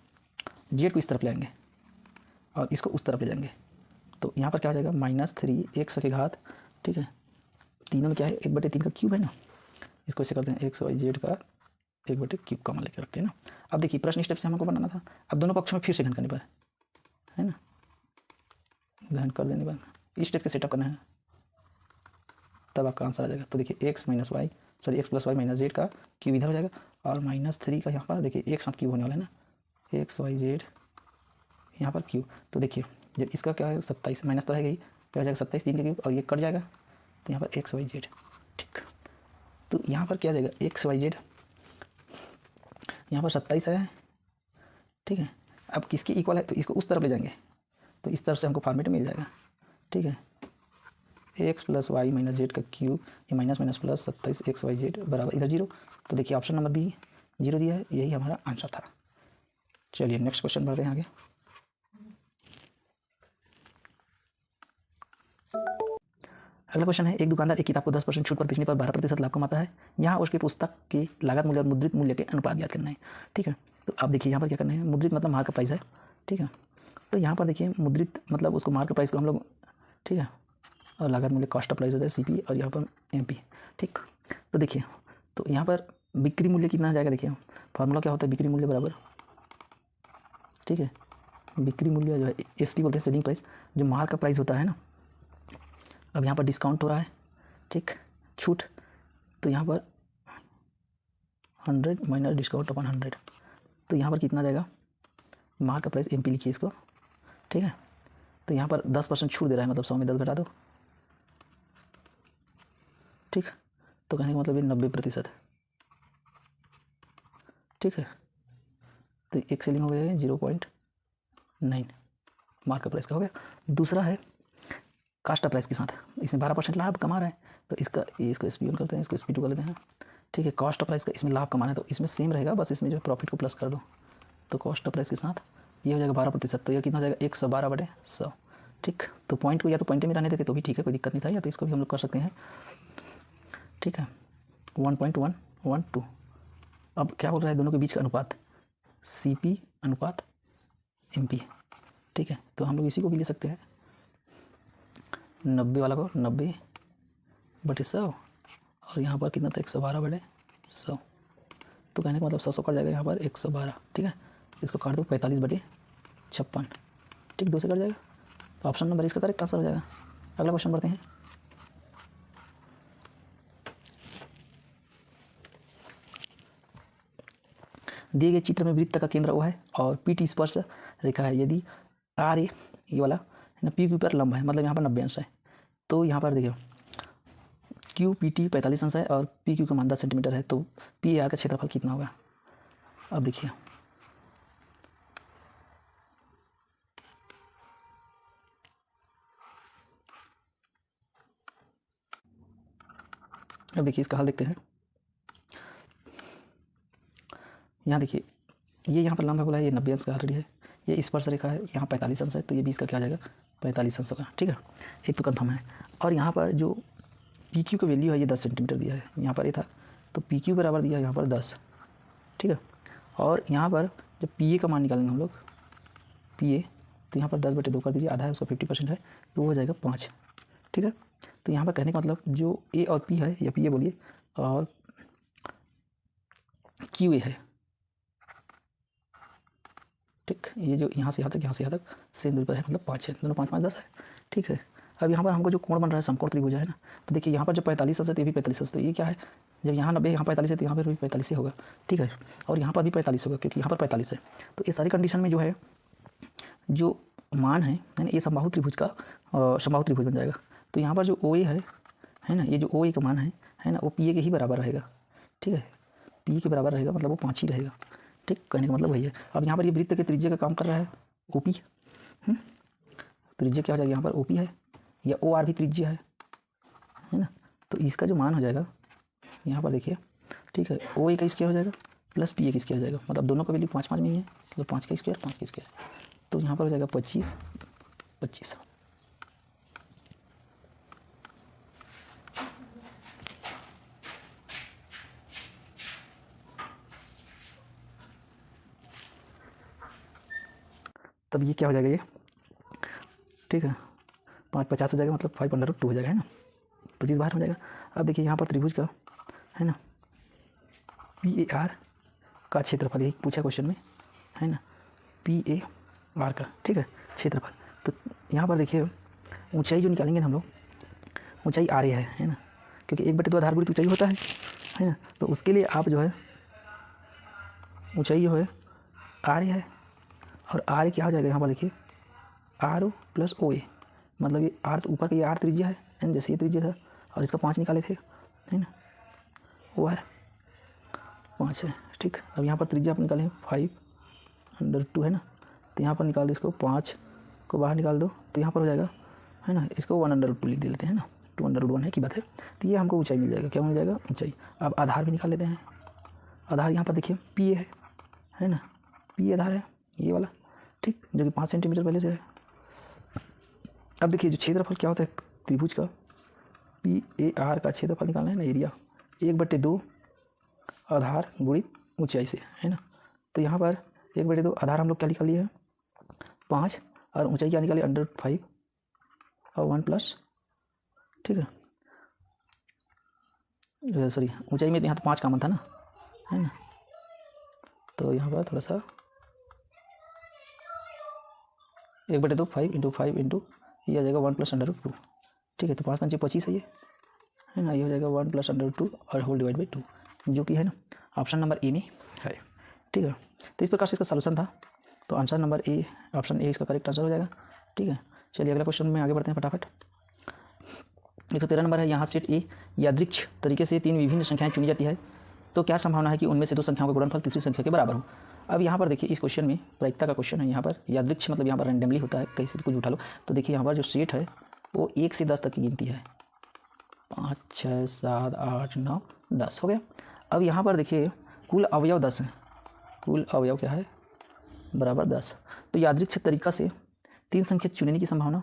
z को इस तरफ ले आएंगे और इसको उस तरफ ले जाएंगे, तो यहाँ पर क्या हो जाएगा -3 x की घात, ठीक है, तीनों में क्या है 1/3 का क्यूब है ना, इसको ऐसे करते हैं x y z का 1/3 कॉमन लेके रखते हैं ना। अब देखिए प्रश्न स्टेप से हमको बनाना था, अब दोनों पक्षों में फिर से घन करने पर, है ना, घन कर देने पर इस स्टेप के सेटअप करना है तब आपका आंसर आ जाएगा। तो देखिए x plus y minus z का क्यूब इधर हो जाएगा और -3 का यहाँ पर देखिए एक साथ क्यूब होने वाला है ना, एक्स वाई जेड यहाँ पर क्यूब। तो देखिए जब इसका क्या है 27 माइनस तो रहेगा ही, क्या हो जाएगा 27 3 का क्यूब और ये कट जाएगा तो यहाँ पर एक्स वाई जेड। ठीक, तो यहाँ पर क्या आ जाएगा एक्स वाई जेड, यहाँ पर 27 है, ठीक है। अब किसके इक्वल है तो इसको उस तरफ ले जाएंगे तो इस तरफ से हमको फॉर्मेट मिल जाएगा, ठीक है। X plus y minus z का क्यूब, ये minus minus plus 27 x y z बराबर इधर 0। तो देखिए ऑप्शन नंबर बी 0 दिया है, यही हमारा आंसर था। चलिए नेक्स्ट क्वेश्चन बढ़ते हैं आगे। अगला क्वेश्चन है, एक दुकानदार एक किताब को 10% छूट पर बेचने पर 12% लाभ कमाता है। यहाँ उसके पुस्तक के लागत मूल्य और मुद्रित मूल्य के अनुपात ज्ञात करना है, ठीक है। तो आप देखिए यहाँ पर क्या करना है, मुद्रित मतलब मार्क प्राइस है, ठीक है। तो यहाँ पर देखिए मुद्रित मतलब उसको मार्क प्राइस को हम लोग, ठीक है, और लागत मूल्य कॉस्ट ऑफ प्राइस होता है CP, और यहाँ पर MP, ठीक। तो देखिए तो यहाँ पर बिक्री मूल्य कितना आ जाएगा, देखिए फार्मूला क्या होता है, बिक्री मूल्य बराबर, ठीक है, बिक्री मूल्य जो है SP बोलते हैं, सेलिंग प्राइस, जो मार्क का प्राइस होता है ना। अब यहाँ पर डिस्काउंट हो रहा है, ठीक, छूट, तो यहाँ पर 100 माइनस डिस्काउंट अपॉन 100, तो यहाँ पर कितना जाएगा, मार्क का प्राइस MP लिखिए इसको, ठीक है। तो यहाँ पर 10% छूट दे रहा है, मतलब 100 में 10 घटा दो, ठीक। तो कहने का मतलब ये 90%, ठीक है। तो एक सेलिंग हो गया है 0.9 मार्क का प्राइस का हो गया। दूसरा है कास्ट ऑफ प्राइस के साथ, इसमें 12% लाभ कमा रहा है, तो इसका इसको SP1 करते हैं, इसको SP2 कर लेते हैं, ठीक है। कॉस्ट ऑफ प्राइस का इसमें लाभ कमाना है तो इसमें सेम रहेगा, बस इसमें जो प्रॉफिट को प्लस कर दो, तो कॉस्ट ऑफ प्राइस के साथ ये हो जाएगा 12%, तो ये कितना हो जाएगा 112/100, ठीक। तो पॉइंट को या तो पॉइंट में रहने देते तो भी ठीक है, कोई दिक्कत नहीं था, या तो इसको भी हम लोग कर सकते हैं, ठीक है। 1.112। अब क्या बोल रहा है, दोनों के बीच का अनुपात CP अनुपात MP, ठीक है। तो हम लोग इसी को भी ले सकते हैं, 90 वाला को 90/100, और यहाँ पर कितना था 112/100, तो कहने का मतलब 100 कट जाएगा यहाँ पर 112, ठीक है। इसको काट दो 45/56, ठीक, 2 से कट जाएगा, तो ऑप्शन नंबर इसका करेक्ट आंसर हो जाएगा। अगला क्वेश्चन बढ़ते हैं। दिए गए चित्र में वृत्त का केंद्र O है और PT स्पर्श रेखा है। यदि RA ये वाला है ना PQ पर लंब है, मतलब यहाँ पर 90 अंश है, तो यहाँ पर देखिए QPT 45 अंश है और PQ का मान 10 सेंटीमीटर है, तो PAR का क्षेत्रफल कितना होगा। अब देखिए इसका हल देखते हैं। यहाँ देखिए ये यहाँ पर लंब है बोला है, ये 90 अंश का ऑलरेडी है, ये स्पर्श रेखा है, यहाँ 45 अंश है, तो ये 20 का क्या आ जाएगा 45 अंश का, ठीक है, एक तो कन्फर्म है। और यहाँ पर जो PQ का वैल्यू है ये 10 सेंटीमीटर दिया है, यहाँ पर ये था, तो PQ बराबर दिया है यहाँ पर 10, ठीक है। और यहाँ पर जब PA का मान निकालेंगे हम लोग, PA, तो यहाँ पर 10/2 कर दीजिए, आधा है उसका 50% है, तो वो हो जाएगा 5, ठीक है। तो यहाँ पर कहने का मतलब जो A और P है, या PA बोलिए, और QA है, ठीक, ये जो यहाँ से यहाँ तक सेम दूरी पर है, मतलब 5 है, दोनों 5 5 10 है, ठीक है। अब यहाँ पर हमको जो कोण बन रहा है समकोण त्रिभुज है ना, तो देखिए यहाँ पर जब 45 अंश है तो ये भी 45 अंश, तो ये क्या है, जब यहाँ 90 यहाँ 45 है तो यहाँ पर भी 45 ही होगा, ठीक है। और यहाँ पर भी 45 होगा क्योंकि यहाँ पर 45 है। तो ये सारी कंडीशन में जो है जो मान है ना, ये समबाहु त्रिभुज का समबाहु त्रिभुज बन जाएगा। तो यहाँ पर जो OA है ना, ये जो OA का मान है ना, वो PA के ही बराबर रहेगा, ठीक है, PA के बराबर रहेगा, मतलब वो 5 ही रहेगा, ठीक, कहने का मतलब वही है। अब यहाँ पर ये वृत्त के त्रिज्या का काम कर रहा है OP, त्रिज्या क्या हो जाएगा यहाँ पर OP है, या OR भी त्रिज्या है ना, तो इसका जो मान हो जाएगा यहाँ पर देखिए, ठीक है, OA का स्क्वायर हो जाएगा प्लस PA का स्क्वायर हो जाएगा, मतलब दोनों का वैल्यू 5 5 में ही है, तो 5 का स्क्वायर 5 का स्क्वायर, तो यहाँ पर हो जाएगा 25 25। तब ये क्या हो जाएगा, ये ठीक है 5 50 हो जाएगा, मतलब 5/2 हो जाएगा, है ना, 25 बाहर हो जाएगा। अब देखिए यहाँ पर त्रिभुज का है ना PAR का क्षेत्रफल, यही पूछा क्वेश्चन में, है ना, PAR का, ठीक है, क्षेत्रफल। तो यहाँ पर देखिए ऊंचाई जो निकालेंगे हम लोग, ऊंचाई RA है ना, क्योंकि 1/2 आधारभूत ऊंचाई होता है ना, तो उसके लिए आप जो है ऊंचाई जो है RA है, और RA क्या हो जाएगा यहाँ पर देखिए RO प्लस OA, मतलब ये R तो ऊपर का ये R त्रिज्या है, जैसे ये त्रिज्या था, और इसका 5 निकाले थे, है ना, ओवर 5 है। ठीक, अब यहाँ पर त्रिज्या आप निकालें 5/2 है ना, तो यहाँ पर निकाल दो इसको, 5 को बाहर निकाल दो तो यहाँ पर हो जाएगा है ना, इसको 1/2 लिख देते हैं ना, 2/1 है की बात है। तो ये हमको ऊंचाई मिल जाएगा, क्या मिल जाएगा, ऊंचाई। अब आधार भी निकाल लेते हैं। आधार यहाँ पर देखिए पी है ना, पी आधार है ये वाला, ठीक, जो कि 5 सेंटीमीटर पहले से है। अब देखिए जो क्षेत्रफल क्या होता है त्रिभुज का, पी ए आर का क्षेत्रफल निकालना है ना, एरिया 1/2 आधार गुणित ऊंचाई से, है ना। तो यहाँ पर 1/2 आधार हम लोग क्या निकाल लिए है 5, और ऊंचाई क्या निकाली √5 और 1+, ठीक है, सॉरी ऊंचाई में यहाँ तो 5 कॉमन था ना, है ना, तो यहाँ पर थोड़ा सा 1/2 5 × 5 × ये आ जाएगा 1 + √2, ठीक है। तो 5 × 5 = 25 है ये, है ना, ये हो जाएगा 1 + √2 और होल डिवाइड बाई 2, जो कि है ना ऑप्शन नंबर ए में है, ठीक है। तो इस प्रकार से इसका सलूशन था, तो answer number A, option A इसका करेक्ट आंसर हो जाएगा, ठीक है। चलिए अगला क्वेश्चन में आगे बढ़ते हैं फटाफट। 113 नंबर है, यहाँ सेट ए यादृच्छ तरीके से 3 विभिन्न संख्याएं चुनी जाती है, तो क्या संभावना है कि उनमें से 2 संख्याओं का गुणनफल तीसरी संख्या के बराबर हो। अब यहाँ पर देखिए इस क्वेश्चन में प्रायिकता का क्वेश्चन है, यहाँ पर यादृच्छ मतलब यहाँ पर रैंडमली होता है, कहीं से भी कुछ उठा लो। तो देखिए यहाँ पर जो सेट है वो 1 से 10 तक की गिनती है, 5 6 7 8 9 10 हो गया। अब यहाँ पर देखिए कुल अवयव 10 है, कुल अवयव क्या है बराबर 10। तो यादृच्छ तरीका से 3 संख्या चुनने की संभावना,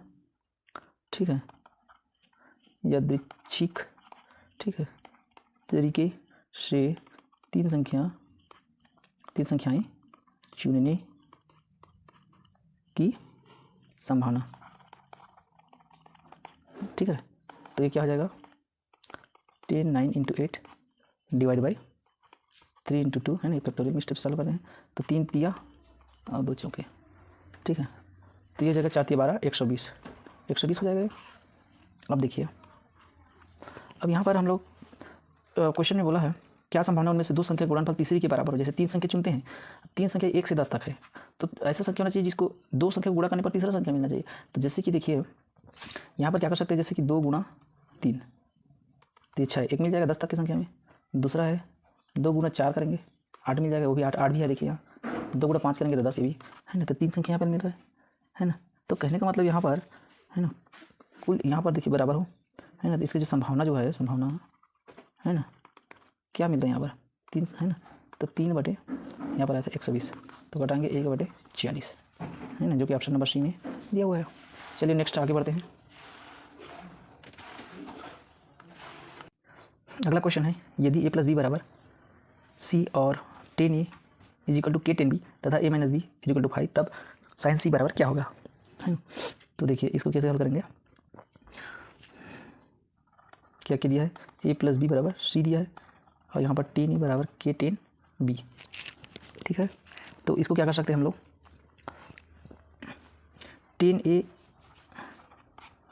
ठीक है, यादृच्छिक, ठीक है, तरीके से 3 संख्याएं चुनने की संभावना, ठीक है। तो ये क्या हो जाएगा 10 9 × 8 डिवाइड बाई 3 × 2 है ना, फैक्टोरियल में स्टेप सॉल्व करते हैं, तो 3 तिया और 2 चौके, ठीक है। तो ये हो जाएगा 4 तिया 12 120 हो जाएगा। अब देखिए, अब यहाँ पर हम लोग क्वेश्चन में बोला है क्या संभावना उनमें से 2 संख्या गुणनफल तीसरी के बराबर हो। जैसे 3 संख्या चुनते हैं, 3 संख्या 1 से 10 तक है, तो ऐसा संख्या होना चाहिए जिसको 2 संख्या गुणा करने पर तीसरा संख्या मिलना चाहिए। तो जैसे कि देखिए यहाँ पर क्या कर सकते हैं, जैसे कि 2 × 3 तो ये 6, एक मिल जाएगा 10 तक की संख्या में। दूसरा है 2 × 4 करेंगे 8 मिल जाएगा, वो भी 8 भी है, देखिए यहाँ 2 × 5 करेंगे तो 10, ये भी है ना। तो 3 संख्या यहाँ पर मिल रहा है ना। तो कहने का मतलब यहाँ पर है ना, कुल यहाँ पर देखिए बराबर हो, है ना। तो इसकी जो संभावना जो है, संभावना है ना, क्या मिल रहा है यहाँ पर 3 है ना, तो 3 यहाँ पर आया था 120, तो घटाएंगे 1/40 है ना, जो कि ऑप्शन नंबर सी में दिया हुआ है। चलिए नेक्स्ट आगे बढ़ते हैं। अगला क्वेश्चन है, यदि a + b बराबर c और 10a = k10b तथा a - b = 5, तब sin c बराबर क्या होगा, है। तो देखिए इसको कैसे हल करेंगे, क्या क्या दिया है, a + b बराबर c दिया है, और यहाँ पर 10a बराबर k10b, ठीक है। तो इसको क्या कर सकते हैं हम लोग, 10a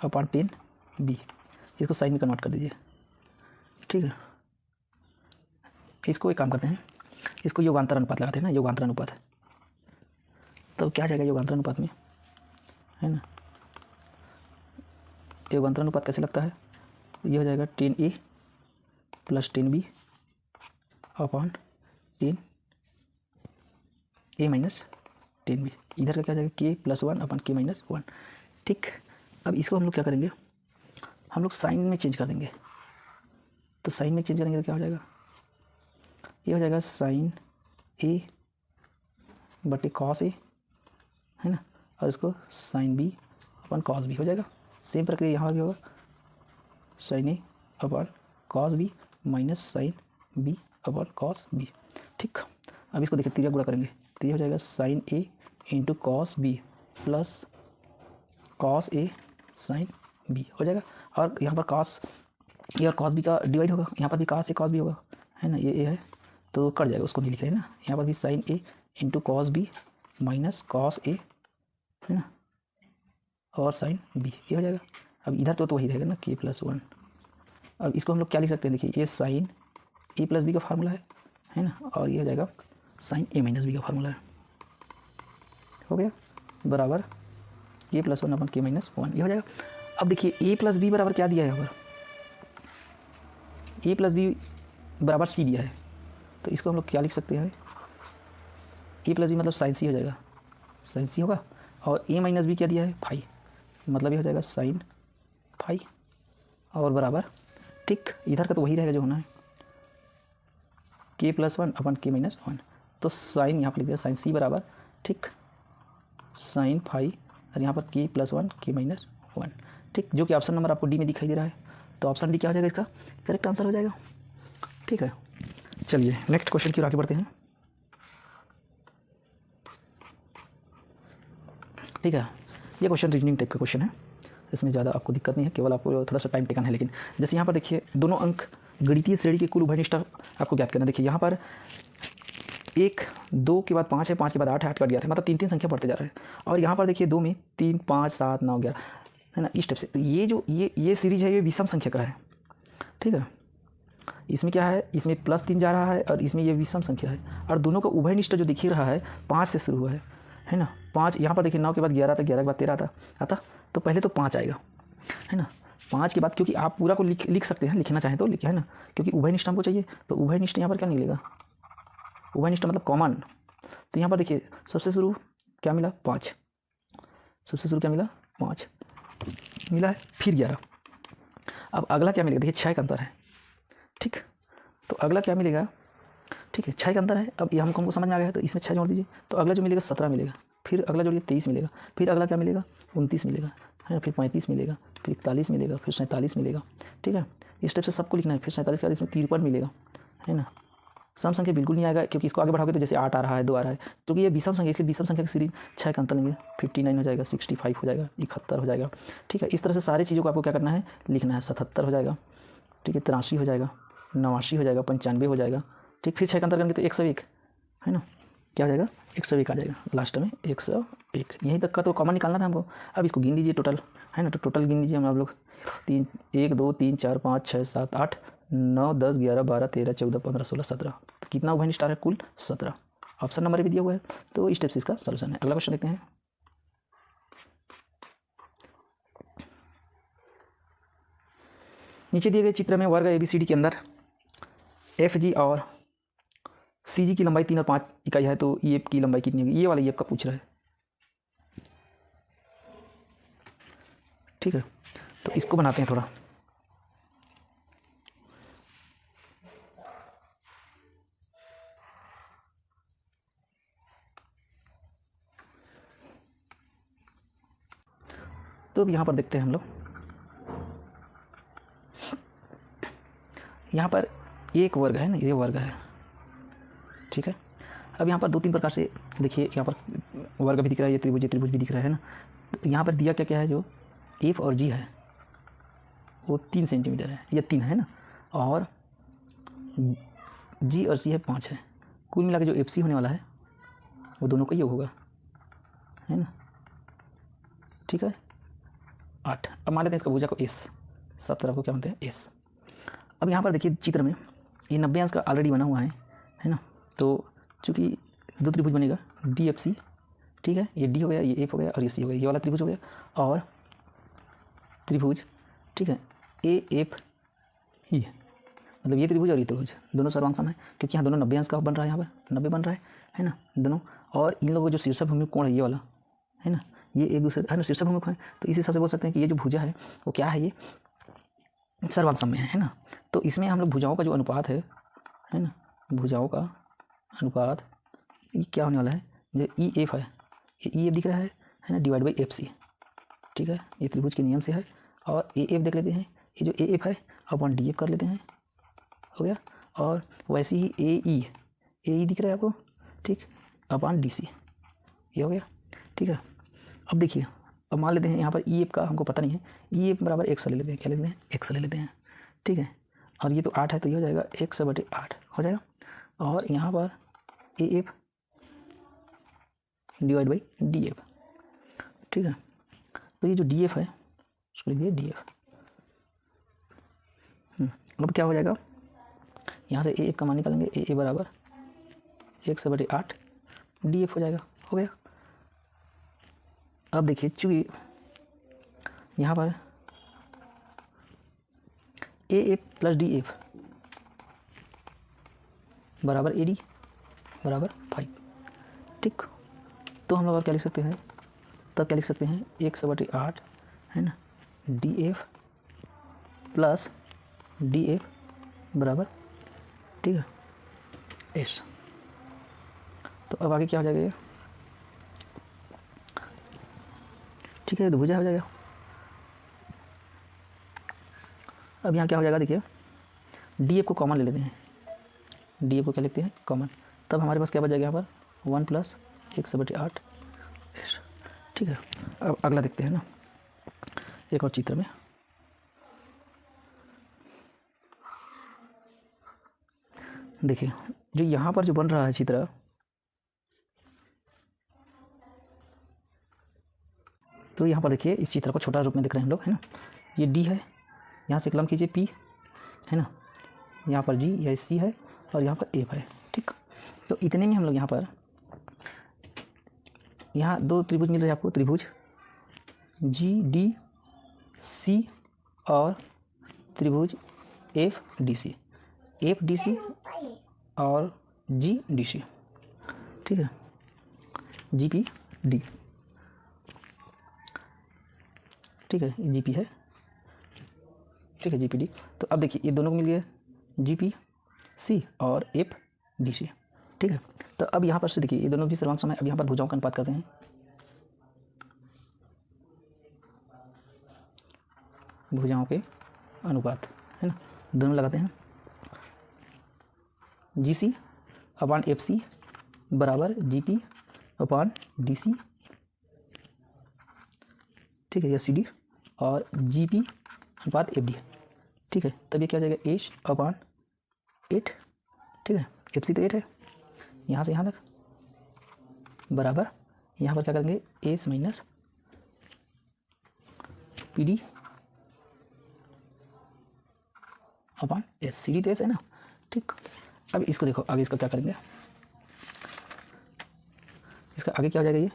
/ 10b, इसको साइन में कन्वर्ट कर दीजिए, ठीक है। इसको एक काम करते हैं, इसको योगांतर अनुपात लगाते हैं ना, योगांतर अनुपात, तो क्या जाएगा योगांतर अनुपात में, है ना। योगांतर अनुपात कैसे लगता है, ये हो जाएगा 10a + 10b / 10a - 10b, इधर का क्या जाएगा k + 1 / k - 1, ठीक। अब इसको हम लोग क्या करेंगे, हम लोग साइन में चेंज कर देंगे। तो साइन में चेंज करेंगे तो क्या हो जाएगा, ये हो जाएगा sin a / cos a, है ना, और इसको sin b / cos b हो जाएगा। सेम प्रक्रिया यहाँ भी होगा, sin a / cos b - sin b / cos b, ठीक। अब इसको देखिए तिर्या गुणा करेंगे, तो ये हो जाएगा sin a × cos b + cos a sin b हो जाएगा। और यहाँ पर cos a और cos b का डिवाइड होगा, यहाँ पर भी cos a cos b होगा, है ना, ये a है तो कट जाएगा, उसको नहीं लिख रहे हैं ना। यहाँ पर भी sin a × cos b - cos a, है ना, और sin b, ये हो जाएगा। अब इधर तो वही रहेगा ना k + 1। अब इसको हम लोग क्या लिख सकते हैं, देखिए ये sin a + b का फार्मूला है ना, और ये हो जाएगा sin a - b का फार्मूला है, हो गया, बराबर k + 1 / k - 1, ये हो जाएगा। अब देखिए a + b बराबर क्या दिया है यहाँ पर, a + b बराबर सी दिया है, तो इसको हम लोग क्या लिख सकते हैं, ए प्लस बी मतलब साइन सी हो जाएगा, साइन सी होगा, और ए माइनस बी क्या दिया है, फाई, मतलब ये हो जाएगा साइन फाई, और बराबर ठीक इधर का तो वही रहेगा जो होना है, के प्लस 1 अपन के माइनस 1, तो साइन यहाँ पर लिख दिया साइन सी बराबर ठीक साइन फाई, और यहाँ पर के प्लस 1 के माइनस 1, ठीक, जो कि ऑप्शन नंबर आपको डी में दिखाई दे रहा है, तो ऑप्शन डी क्या हो जाएगा, इसका करेक्ट आंसर हो जाएगा। ठीक है, चलिए नेक्स्ट क्वेश्चन की ओर आगे बढ़ते हैं। ठीक है, ये क्वेश्चन रीजनिंग टाइप का क्वेश्चन है, इसमें ज़्यादा आपको दिक्कत नहीं है, केवल आपको थोड़ा सा टाइम टेकन है। लेकिन जैसे यहाँ पर देखिए दोनों अंक गणितीय श्रेणी के कुल उभयनिष्ठ आपको ज्ञात करना। देखिए यहाँ पर 1 2 के बाद 5 है, 5 के बाद 8 है, 8 के बाद 11 है, मतलब 3 संख्या बढ़ते जा रहे हैं। और यहाँ पर देखिए 2 में 3 5 7 9 11 है ना, इस टाइप से। तो ये जो ये सीरीज है ये विषम संख्या का है। ठीक है, इसमें क्या है, इसमें +3 जा रहा है और इसमें ये विषम संख्या है, और दोनों का उभयनिष्ठ जो दिख रहा है 5 से शुरू हुआ है ना। 5 यहाँ पर देखिए 9 के बाद 11 था, 11 के बाद 13 आता, तो पहले तो 5 आएगा है ना। 5 के बाद, क्योंकि आप पूरा को लिख सकते हैं, लिखना चाहें तो लिखे है ना, क्योंकि उभयनिष्ठ हमको चाहिए, तो उभयनिष्ठ यहाँ पर क्या मिलेगा, उभयनिष्ठ मतलब कॉमन। तो यहाँ पर देखिए सबसे शुरू क्या मिला, 5, सबसे शुरू क्या मिला, 5 मिला है, फिर 11। अब अगला क्या मिलेगा, देखिए 6 का अंतर है। ठीक, तो अगला क्या मिलेगा, ठीक है 6 का अंतर है। अब ये हमको समझ में आ गया है, तो इसमें 6 जोड़ दीजिए, तो अगला जो मिलेगा 17 मिलेगा, फिर अगला जोड़िए 23 मिलेगा, फिर अगला क्या मिलेगा 29 मिलेगा है ना, फिर 35 मिलेगा, फिर 41 मिलेगा, फिर 47 मिलेगा। ठीक है, इस टाइप से सबको लिखना है। फिर 47 के बाद इसमें 53 मिलेगा है ना। सम संख्या बिल्कुल नहीं आएगा, क्योंकि इसको आगे बढ़ाओगे तो जैसे 8 आ रहा है, 2 आ रहा है, क्योंकि ये विषम संख्या, इसलिए विषम संख्या की सीरीज 6 का अंतर लेंगे, 59 हो जाएगा, 65 हो जाएगा, 71 हो जाएगा। ठीक है, इस तरह से सारी चीज़ों को आपको क्या करना है, लिखना है। 77 हो जाएगा, ठीक है, 83 हो जाएगा, 89 हो जाएगा, 95 हो जाएगा। ठीक, फिर 6 का अंतर करेंगे तो 101 है ना, क्या हो जाएगा 101 आ जाएगा लास्ट में, 101। यहीं तक का तो कॉमन निकालना था हमको। अब इसको गिन लीजिए टोटल है ना, तो टोटल गिन लीजिए हम आप लोग 1 2 3 4 5 6 7 8 9 10 11 12 13 14 15 16 17, तो कितना उभयनिष्ठ है, कुल 17। ऑप्शन नंबर भी दिया हुआ है, तो इस टाइप से इसका सॉल्यूशन है। अगला क्वेश्चन देखते हैं। नीचे दिए गए चित्र में वर्ग ABCD के अंदर FG और CG की लंबाई 3 और 5 इकाई है, तो EF की लंबाई कितनी होगी, ये वाला EF का पूछ रहा है। ठीक है, तो इसको बनाते हैं थोड़ा। तो अब यहाँ पर देखते हैं हम लोग, यहाँ पर एक वर्ग है ना, ये वर्ग है। ठीक है, अब यहाँ पर 2-3 प्रकार से देखिए, यहाँ पर वर्ग भी दिख रहा है, ये त्रिभुज भी दिख रहा है ना। तो यहाँ पर दिया क्या क्या है, जो F और G है वो 3 सेंटीमीटर है, ये 3 है ना, और G और C है 5 है। कुल मिला के जो FC होने वाला है वो दोनों का योग होगा है ना। ठीक है, 8। अब मान लेते हैं इसका भुजा को S, सब तरफ को क्या मानते हैं S। अब यहाँ पर देखिए चित्र में ये 90 अंश का ऑलरेडी बना हुआ है ना, तो चूँकि 2 त्रिभुज बनेगा DFC। ठीक है, ये D हो गया, ये F हो गया, और ये C हो गया, ये वाला त्रिभुज हो गया, और त्रिभुज ठीक है AFE, मतलब ये त्रिभुज और ये त्रिभुज दोनों सर्वांग सम है, क्योंकि यहाँ दोनों 90 अंश का बन रहा है, यहाँ पर 90 बन रहा है ना दोनों। और इन लोगों का जो शीर्षक भूमि कोण है ये वाला है ना, ये एक दूसरे है ना शीर्षक भूमि है, तो इस हिसाब से बोल सकते हैं कि ये जो भुजा है वो क्या है, ये सर्वांग सम में है ना। तो इसमें हम लोग भुजाओं का जो अनुपात है ना, भुजाओं का अनुपात ये क्या होने वाला है, जो EF है, ये EF दिख रहा है ना, डिवाइड बाई FC। ठीक है, ये त्रिभुज के नियम से है। और AF देख लेते हैं, ये जो AF है अपन DF कर लेते हैं, हो गया। और वैसे ही AE दिख रहा है आपको, ठीक, अपन DC, ये हो गया। ठीक है, अब देखिए, अब मान लेते हैं यहाँ पर EF का हमको पता नहीं है, EF बराबर 100 ले लेते हैं, क्या ले लेते हैं 100 ले लेते हैं। ठीक है, और ये तो 8 है, तो ये हो जाएगा 100/8 हो जाएगा। और यहाँ पर AF डिवाइड बाई DF। ठीक है, तो ये जो DF है उसको लिख दिए DF। अब क्या हो जाएगा, यहाँ से AF का मान निकालेंगे, AA बराबर 100/8 DF हो जाएगा, हो गया। अब देखिए चूँकि यहाँ पर AF प्लस DF बराबर AD बराबर 5। ठीक, तो हम लोग और क्या लिख सकते हैं, तब क्या लिख सकते हैं 1/8 है ना DF प्लस DF बराबर, ठीक है S। तो अब आगे क्या हो जाएगा ये, ठीक है, तो भुजा हो जाएगा। अब यहाँ क्या हो जाएगा देखिए, DF को कॉमन ले लेते हैं, DF को क्या लिखते हैं कॉमन, तब हमारे पास क्या बच जाएगा यहाँ पर 1 + 1/8 S। ठीक है, अब अगला देखते हैं ना एक और चित्र में। देखिए जो यहाँ पर जो बन रहा है चित्र, तो यहाँ पर देखिए इस चित्र को छोटा रूप में देख रहे हैं हम लोग, है ना, ये D है, यहाँ से कलम कीजिए P है ना, यहाँ पर G या C है और यहाँ पर F है। ठीक, तो इतने में हम लोग यहाँ पर यहाँ दो त्रिभुज मिल रहे हैं आपको, त्रिभुज GDC और त्रिभुज FDC, FDC और GDC, ठीक है, GPD, ठीक है, GP है, ठीक है, GPD। तो अब देखिए ये दोनों को मिल गए GPC और FDC, ठीक है। तो अब यहाँ पर से देखिए ये दोनों भी सर्वांग सम है। अब यहाँ पर भुजाओं का अनुपात करते हैं, भुजाओं के अनुपात है ना, दोनों लगाते हैं, GC/FC बराबर GP/DC, ठीक है, या CD और GP/FD, ठीक है। तब ये क्या हो जाएगा H/8, ठीक है, FC तो 8 है, यहाँ से यहाँ तक बराबर, यहाँ पर क्या करेंगे S - PD/S, CD तो S है ना। ठीक, अब इसको देखो आगे, इसका क्या करेंगे, इसका आगे क्या हो जाएगा, ये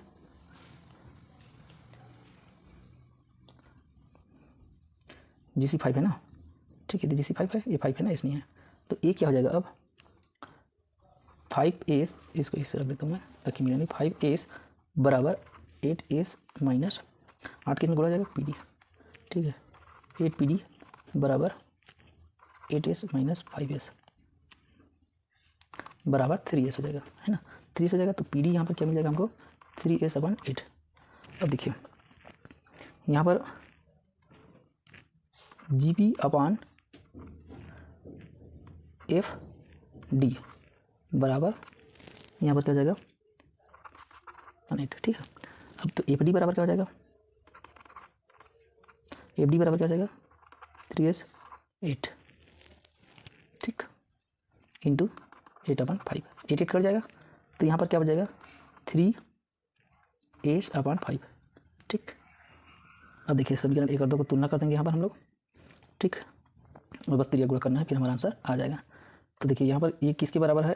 GC5 है ना, ठीक है, तो GC5 है, ये 5 है ना, S नहीं है, तो ये क्या हो जाएगा अब 5S, इसको इससे रख देता हूँ मैं ताकि मिला नहीं, 5S बराबर 8S माइनस 8 किस में गुणा जाएगा PD, ठीक है, 8PD बराबर 8S माइनस 5S बराबर 3S हो जाएगा, है ना, 3S हो जाएगा। तो PD यहाँ पर क्या मिल जाएगा हमको 3S/8। अब देखिए यहाँ पर GP/FD बराबर, यहाँ पर क्या हो जाएगा 8, ठीक है। अब तो FD बराबर क्या हो जाएगा, FD बराबर क्या हो जाएगा 3S/8, ठीक, इंटू 8/5, 8 कट जाएगा, तो यहाँ पर क्या बच जाएगा 3S/5, ठीक। अब देखिए समीकरण 1 और 2 को तुलना कर देंगे यहाँ पर हम लोग, ठीक, और बस त्रिया गुणा करना है, फिर हमारा आंसर आ जाएगा। तो देखिए यहाँ पर ये किसके बराबर है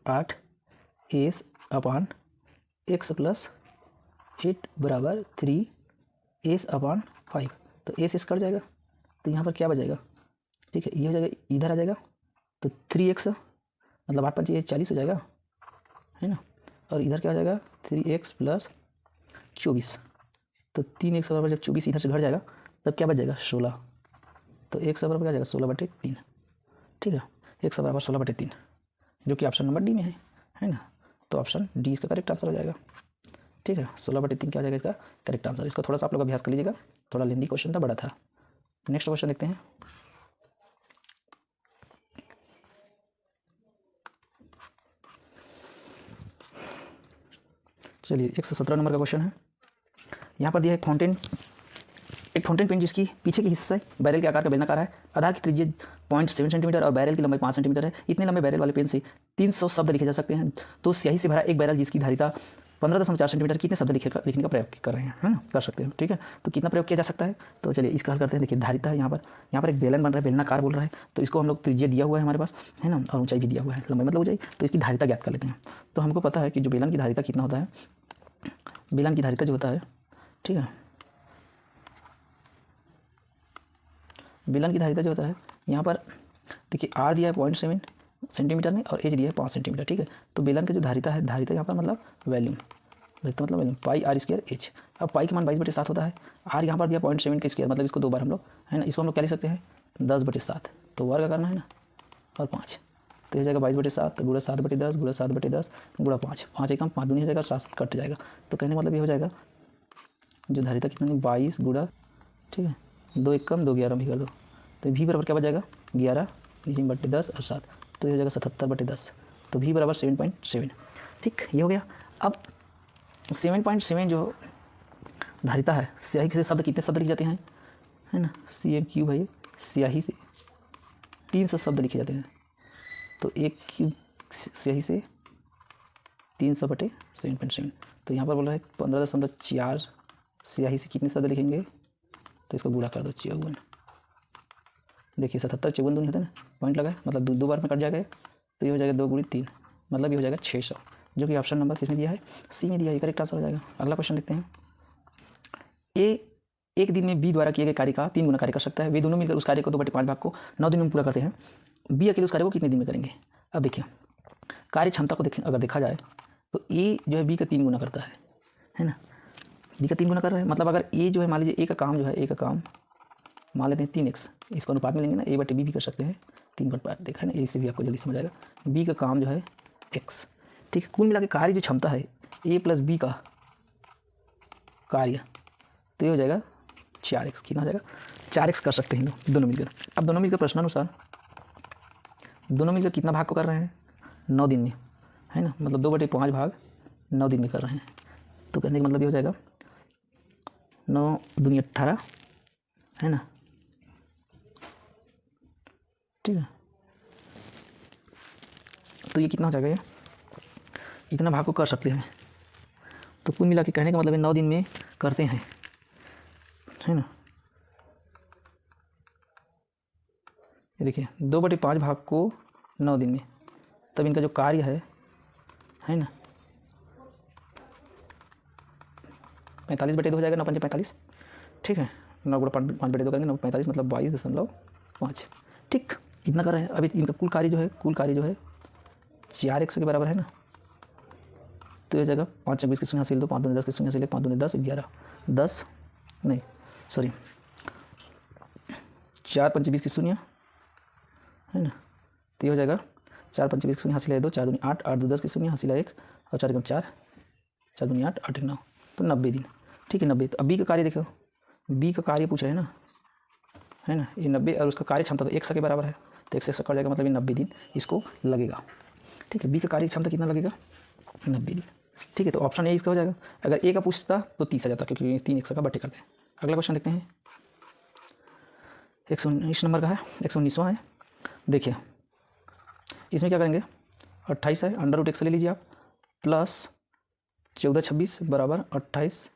8S/x + 8 बराबर 3S/5, तो S कट जाएगा, तो यहाँ पर क्या बचेगा, ठीक है, ये हो जाएगा, इधर आ जाएगा, तो 3x मतलब 8 × 5 = 40 हो जाएगा, है ना, और इधर क्या हो जाएगा 3x + 24, तो 3x बराबर जब 24 इधर से घट जाएगा तब क्या बच जाएगा 16, तो x बराबर क्या हो जाएगा 16/3, ठीक है, x बराबर 16/3, जो कि ऑप्शन नंबर डी में है ना, तो ऑप्शन डी इसका करेक्ट आंसर हो जाएगा, ठीक है, 16/3 क्या हो जाएगा इसका करेक्ट आंसर। इसका थोड़ा सा आप लोग अभ्यास कर लीजिएगा, थोड़ा लेंदी क्वेश्चन था, बड़ा था। नेक्स्ट क्वेश्चन देखते हैं, चलिए 117 नंबर का क्वेश्चन है। यहाँ पर दिया है एक फाउंटेन पेन जिसकी पीछे की हिस्सा बैरल के आकार का बेलनाकार है, आधार की त्रिज्या 0.7 सेंटीमीटर और बैरल की लंबाई 5 सेंटीमीटर है। इतने लंबे बैरल वाले पेन से 300 शब्द लिखे जा सकते हैं। तो स्याही से भरा एक बैरल जिसकी धारिता 15.4 सेंटीमीटर, कितने शब्द लिखने का प्रयोग कर रहे हैं, है ना, कर सकते हैं, ठीक है। तो कितना प्रयोग किया जा सकता है, तो चलिए इसका हल करते हैं। देखिए धारिता है, यहाँ पर एक बेलन बन रहा है, बेलनाकार बोल रहा है, तो इसको हम लोग त्रिज्या दिया हुआ है हमारे पास, है ना, और ऊंचाई भी दिया हुआ है, लंबाई मतलब ऊंचाई, तो इसकी धारिता ज्ञात कर लेते हैं। तो हमको पता है कि जो बेलन की धारिता कितना होता है, बेलन की धारिता जो होता है, ठीक है, बेलन की धारिता जो होता है, यहाँ पर देखिए R दिया है 0.7, सेंटीमीटर में और एज दिया है 5 सेंटीमीटर, ठीक है। तो बेलन का जो धारिता है, धारिता यहाँ पर मतलब वैल्यूम, धारिता मतलब volume pi r square h. अब पाई का मान 22/7 होता है, आर यहाँ पर दिया 0.7 के स्क्वायर, मतलब इसको 2 बार हम लोग, है ना, इसको हम लोग क्या लिख सकते हैं 10/7, तो वर्ग करना है ना, और 5, तो हो जाएगा 22/7 गुणा 7/10 गुणा 7/10 गुणा 5, 5 एकम 5 दूनी हो जाएगा, 7 कट जाएगा। तो कहने का मतलब ये हो जाएगा जो धारिता कितना 22 गुणा, ठीक है, 2 एकम 2 11 भी कर दो, तो भी बराबर क्या बच जाएगा 11 बटे 10 और 7, तो ये हो जाएगा 77/10, तो भी बराबर 7.7, ठीक, ये हो गया। अब 7.7 जो धारिता है, स्याही से शब्द कितने शब्द लिखे जाते हैं, है ना, CM भाई स्याही से 300 शब्द लिखे जाते हैं, तो एक क्यूब स्याही से 300/7.7, तो यहाँ पर बोल रहा है 15.4 स्याही से कितने शब्द लिखेंगे, तो इसको गुणा कर दो 54, देखिए 77 54 दूनी होता है ना, पॉइंट लगाए मतलब दो बार में कट जाएगा, तो ये हो जाएगा 2 × 3, मतलब ये हो जाएगा 600, जो कि ऑप्शन नंबर किसमें दिया है, सी में दिया है, करेक्ट आंसर हो जाएगा। अगला क्वेश्चन देखते हैं। ए एक दिन में बी द्वारा किए गए कार्य का 3 गुना कार्य कर सकता है, वे दोनों मिलकर उस कार्य को 2/5 भाग को 9 दिन में पूरा करते हैं, बी अकेले उस कार्य को कितने दिन में करेंगे। अब देखिए कार्य क्षमता को देखें, अगर देखा जाए तो ए जो है बी का 3 गुना करता है ना, बी का 3 गुना कर रहा है, मतलब अगर ए जो है मान लीजिए ए का काम जो है, ए का काम मान लेते हैं 3x, इसको अनुपात में लेंगे ना, A/B भी कर सकते हैं 3/5, देखा है ना, ए से भी आपको जल्दी समझ आएगा, बी का काम जो है x, ठीक है। कुल मिला के कार्य जो क्षमता है a + b का कार्य, तो ये हो जाएगा 4x, कितना हो जाएगा 4x कर सकते हैं लोग दोनों मिलकर। अब दोनों मिलकर प्रश्नानुसार दोनों मिलकर कितना भाग को कर रहे हैं 9 दिन में, है ना, मतलब 2/5 भाग 9 दिन में कर रहे हैं, तो कहने का मतलब ये हो जाएगा 9 दूनी 18, है ना, ठीक है, तो ये कितना हो जाएगा, ये इतना भाग को कर सकते हैं, तो कुल मिला के कहने का मतलब है 9 दिन में करते हैं, है ना। ये देखिए 2/5 भाग को 9 दिन में, तब इनका जो कार्य है ना 45/2 हो जाएगा, 9 × 5 = 45, ठीक है, 9 × 5/2 करेंगे 9 × 45 मतलब 22.5, ठीक, इतना कर रहे हैं। अभी इनका कुल कार्य जो है 4x के बराबर है ना, तो ये हो जाएगा 5 × 20 की शून्य हासिल 2, 5 दूनी 10 की शून्य हासिल 1, 5 दूनी 10 11 10 नहीं सॉरी 4 × 5 = 20 की शून्य, है ना, तो ये हो जाएगा 4 × 5 = 20 की शून्य हासिल है 2, 4 दूनी 8, 8 2 10 की शून्य हासिल है 1, और 4 × 4 4 दूनी 8, 8 9, तो 90 दिन, ठीक है 90। तो अब बी का कार्य देखो, बी का कार्य पूछ रहे हैं ना, है ना, ये 90 और उसका कार्य क्षमता तो 100 के बराबर है, तो 100 कट जाएगा, मतलब ये 90 दिन इसको लगेगा, ठीक है। बी का कार्य क्षमता कितना लगेगा 90 दिन, ठीक है, तो ऑप्शन ए इसका हो जाएगा। अगर ए का पूछता तो 30 आ जाता, क्योंकि 3 100 का बटे करते हैं। अगला क्वेश्चन देखते हैं, 119 नंबर का है, 119वां है। देखिए इसमें क्या करेंगे, 28 है, √x ले लीजिए आप, प्लस 14 26 बराबर 28,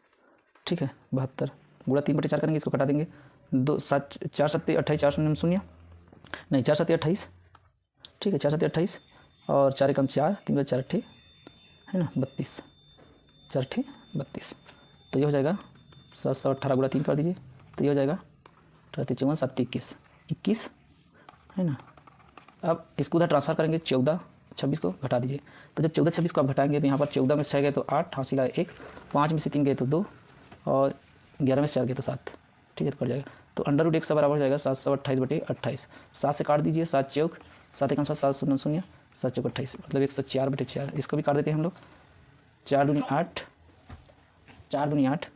ठीक है 72 गुणा 3/4 करेंगे, इसको कटा देंगे, 2 7 4 7 28, 4 0 0 नहीं 4 7 28, ठीक है 4 7 28 और 4 एकम 4, 3 4 8 है ना 32, 4 8 32, तो ये हो जाएगा 718 गुणा 3 कर दीजिए, तो ये हो जाएगा 54 7 21 21, है ना। अब इसको उधर ट्रांसफर करेंगे, 14 26 को घटा दीजिए, तो जब 14 26 को आप घटाएंगे तो यहाँ पर 14 में से 6 गए तो 8 हासिल आए 1, 5 में से 3 गए तो 2 और 11 में से 4 गए तो 7, ठीक है, तो कट जाएगा। तो √x का बराबर हो जाएगा 728/28, 7 से काट दीजिए, 7 चौक 7 एकम 7 7 0 0 7 चौक 28, मतलब 104/4, इसको भी काट देते हैं हम लोग, 4 दूनी 8 4 दूनी 8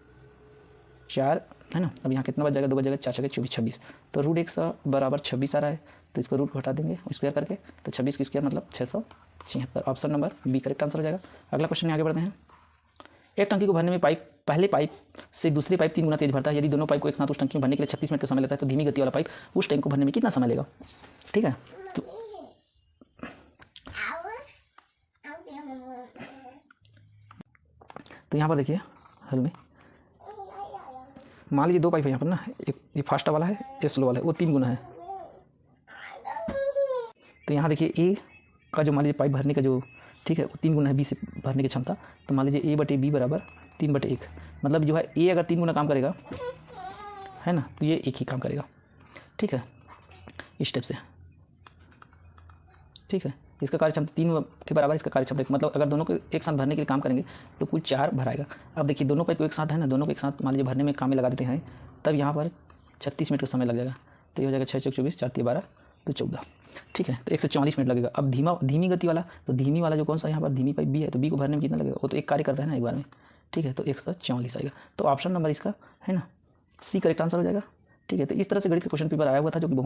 4, है ना। अब यहाँ कितना बच जाएगा, 2 बच जाएगा, 4 4 24 26, तो √x बराबर 26 आ रहा है, तो इसको रूट हटा देंगे स्क्वायर करके, तो 26 की स्क्वायर मतलब 676, option number b correct answer हो जाएगा। अगला क्वेश्चन में आगे बढ़ते हैं। एक टंकी को भरने में पहले पाइप से दूसरी पाइप 3 गुना तेज भरता है, यदि दोनों पाइप को एक साथ उस टंकी में भरने के लिए 36 मिनट का समय लेता है, तो धीमी गति वाला पाइप उस टैंक को भरने में कितना समय लेगा, ठीक है। तो यहाँ पर देखिए हल में मान लीजिए 2 पाइप है यहाँ पर ना, एक ये फास्ट वाला है, ये स्लो वाला है, वो 3 गुना है, तो यहाँ देखिए ए का जो मान लीजिए पाइप भरने का जो, ठीक है, वो 3 गुना है बी से भरने की क्षमता, तो मान लीजिए A/B बराबर 3/1, मतलब जो है ए अगर 3 गुना काम करेगा, है ना, तो ये 1 ही काम करेगा, ठीक है, इस स्टेप से, ठीक है। इसका कार्यक्षमता 3 के बराबर इसका कार्यक्षमता, मतलब अगर दोनों को एक साथ भरने के लिए काम करेंगे तो कुल 4 भराएगा। अब देखिए दोनों पाइप एक साथ है ना, दोनों को एक साथ मान लीजिए भरने में काम में लगा देते हैं, तब यहाँ पर 36 मिनट का समय लग जाएगा। तो ये हो जाएगा 6 चौक 24, 4 12 तो 14, ठीक है। तो 144 मिनट लगेगा। अब धीमी गति वाला, तो धीमी वाला जो कौन सा यहाँ पर धीमी पाइप बी है, तो बी को भरने में कितना लगेगा, वो तो एक कार्य करता है ना एक बार में, ठीक है। तो 144 आएगा। तो ऑप्शन नंबर इसका है ना सी करेक्ट आंसर हो जाएगा, ठीक है। तो इस तरह से गणित का क्वेश्चन पेपर आया हुआ था जो कि बहुत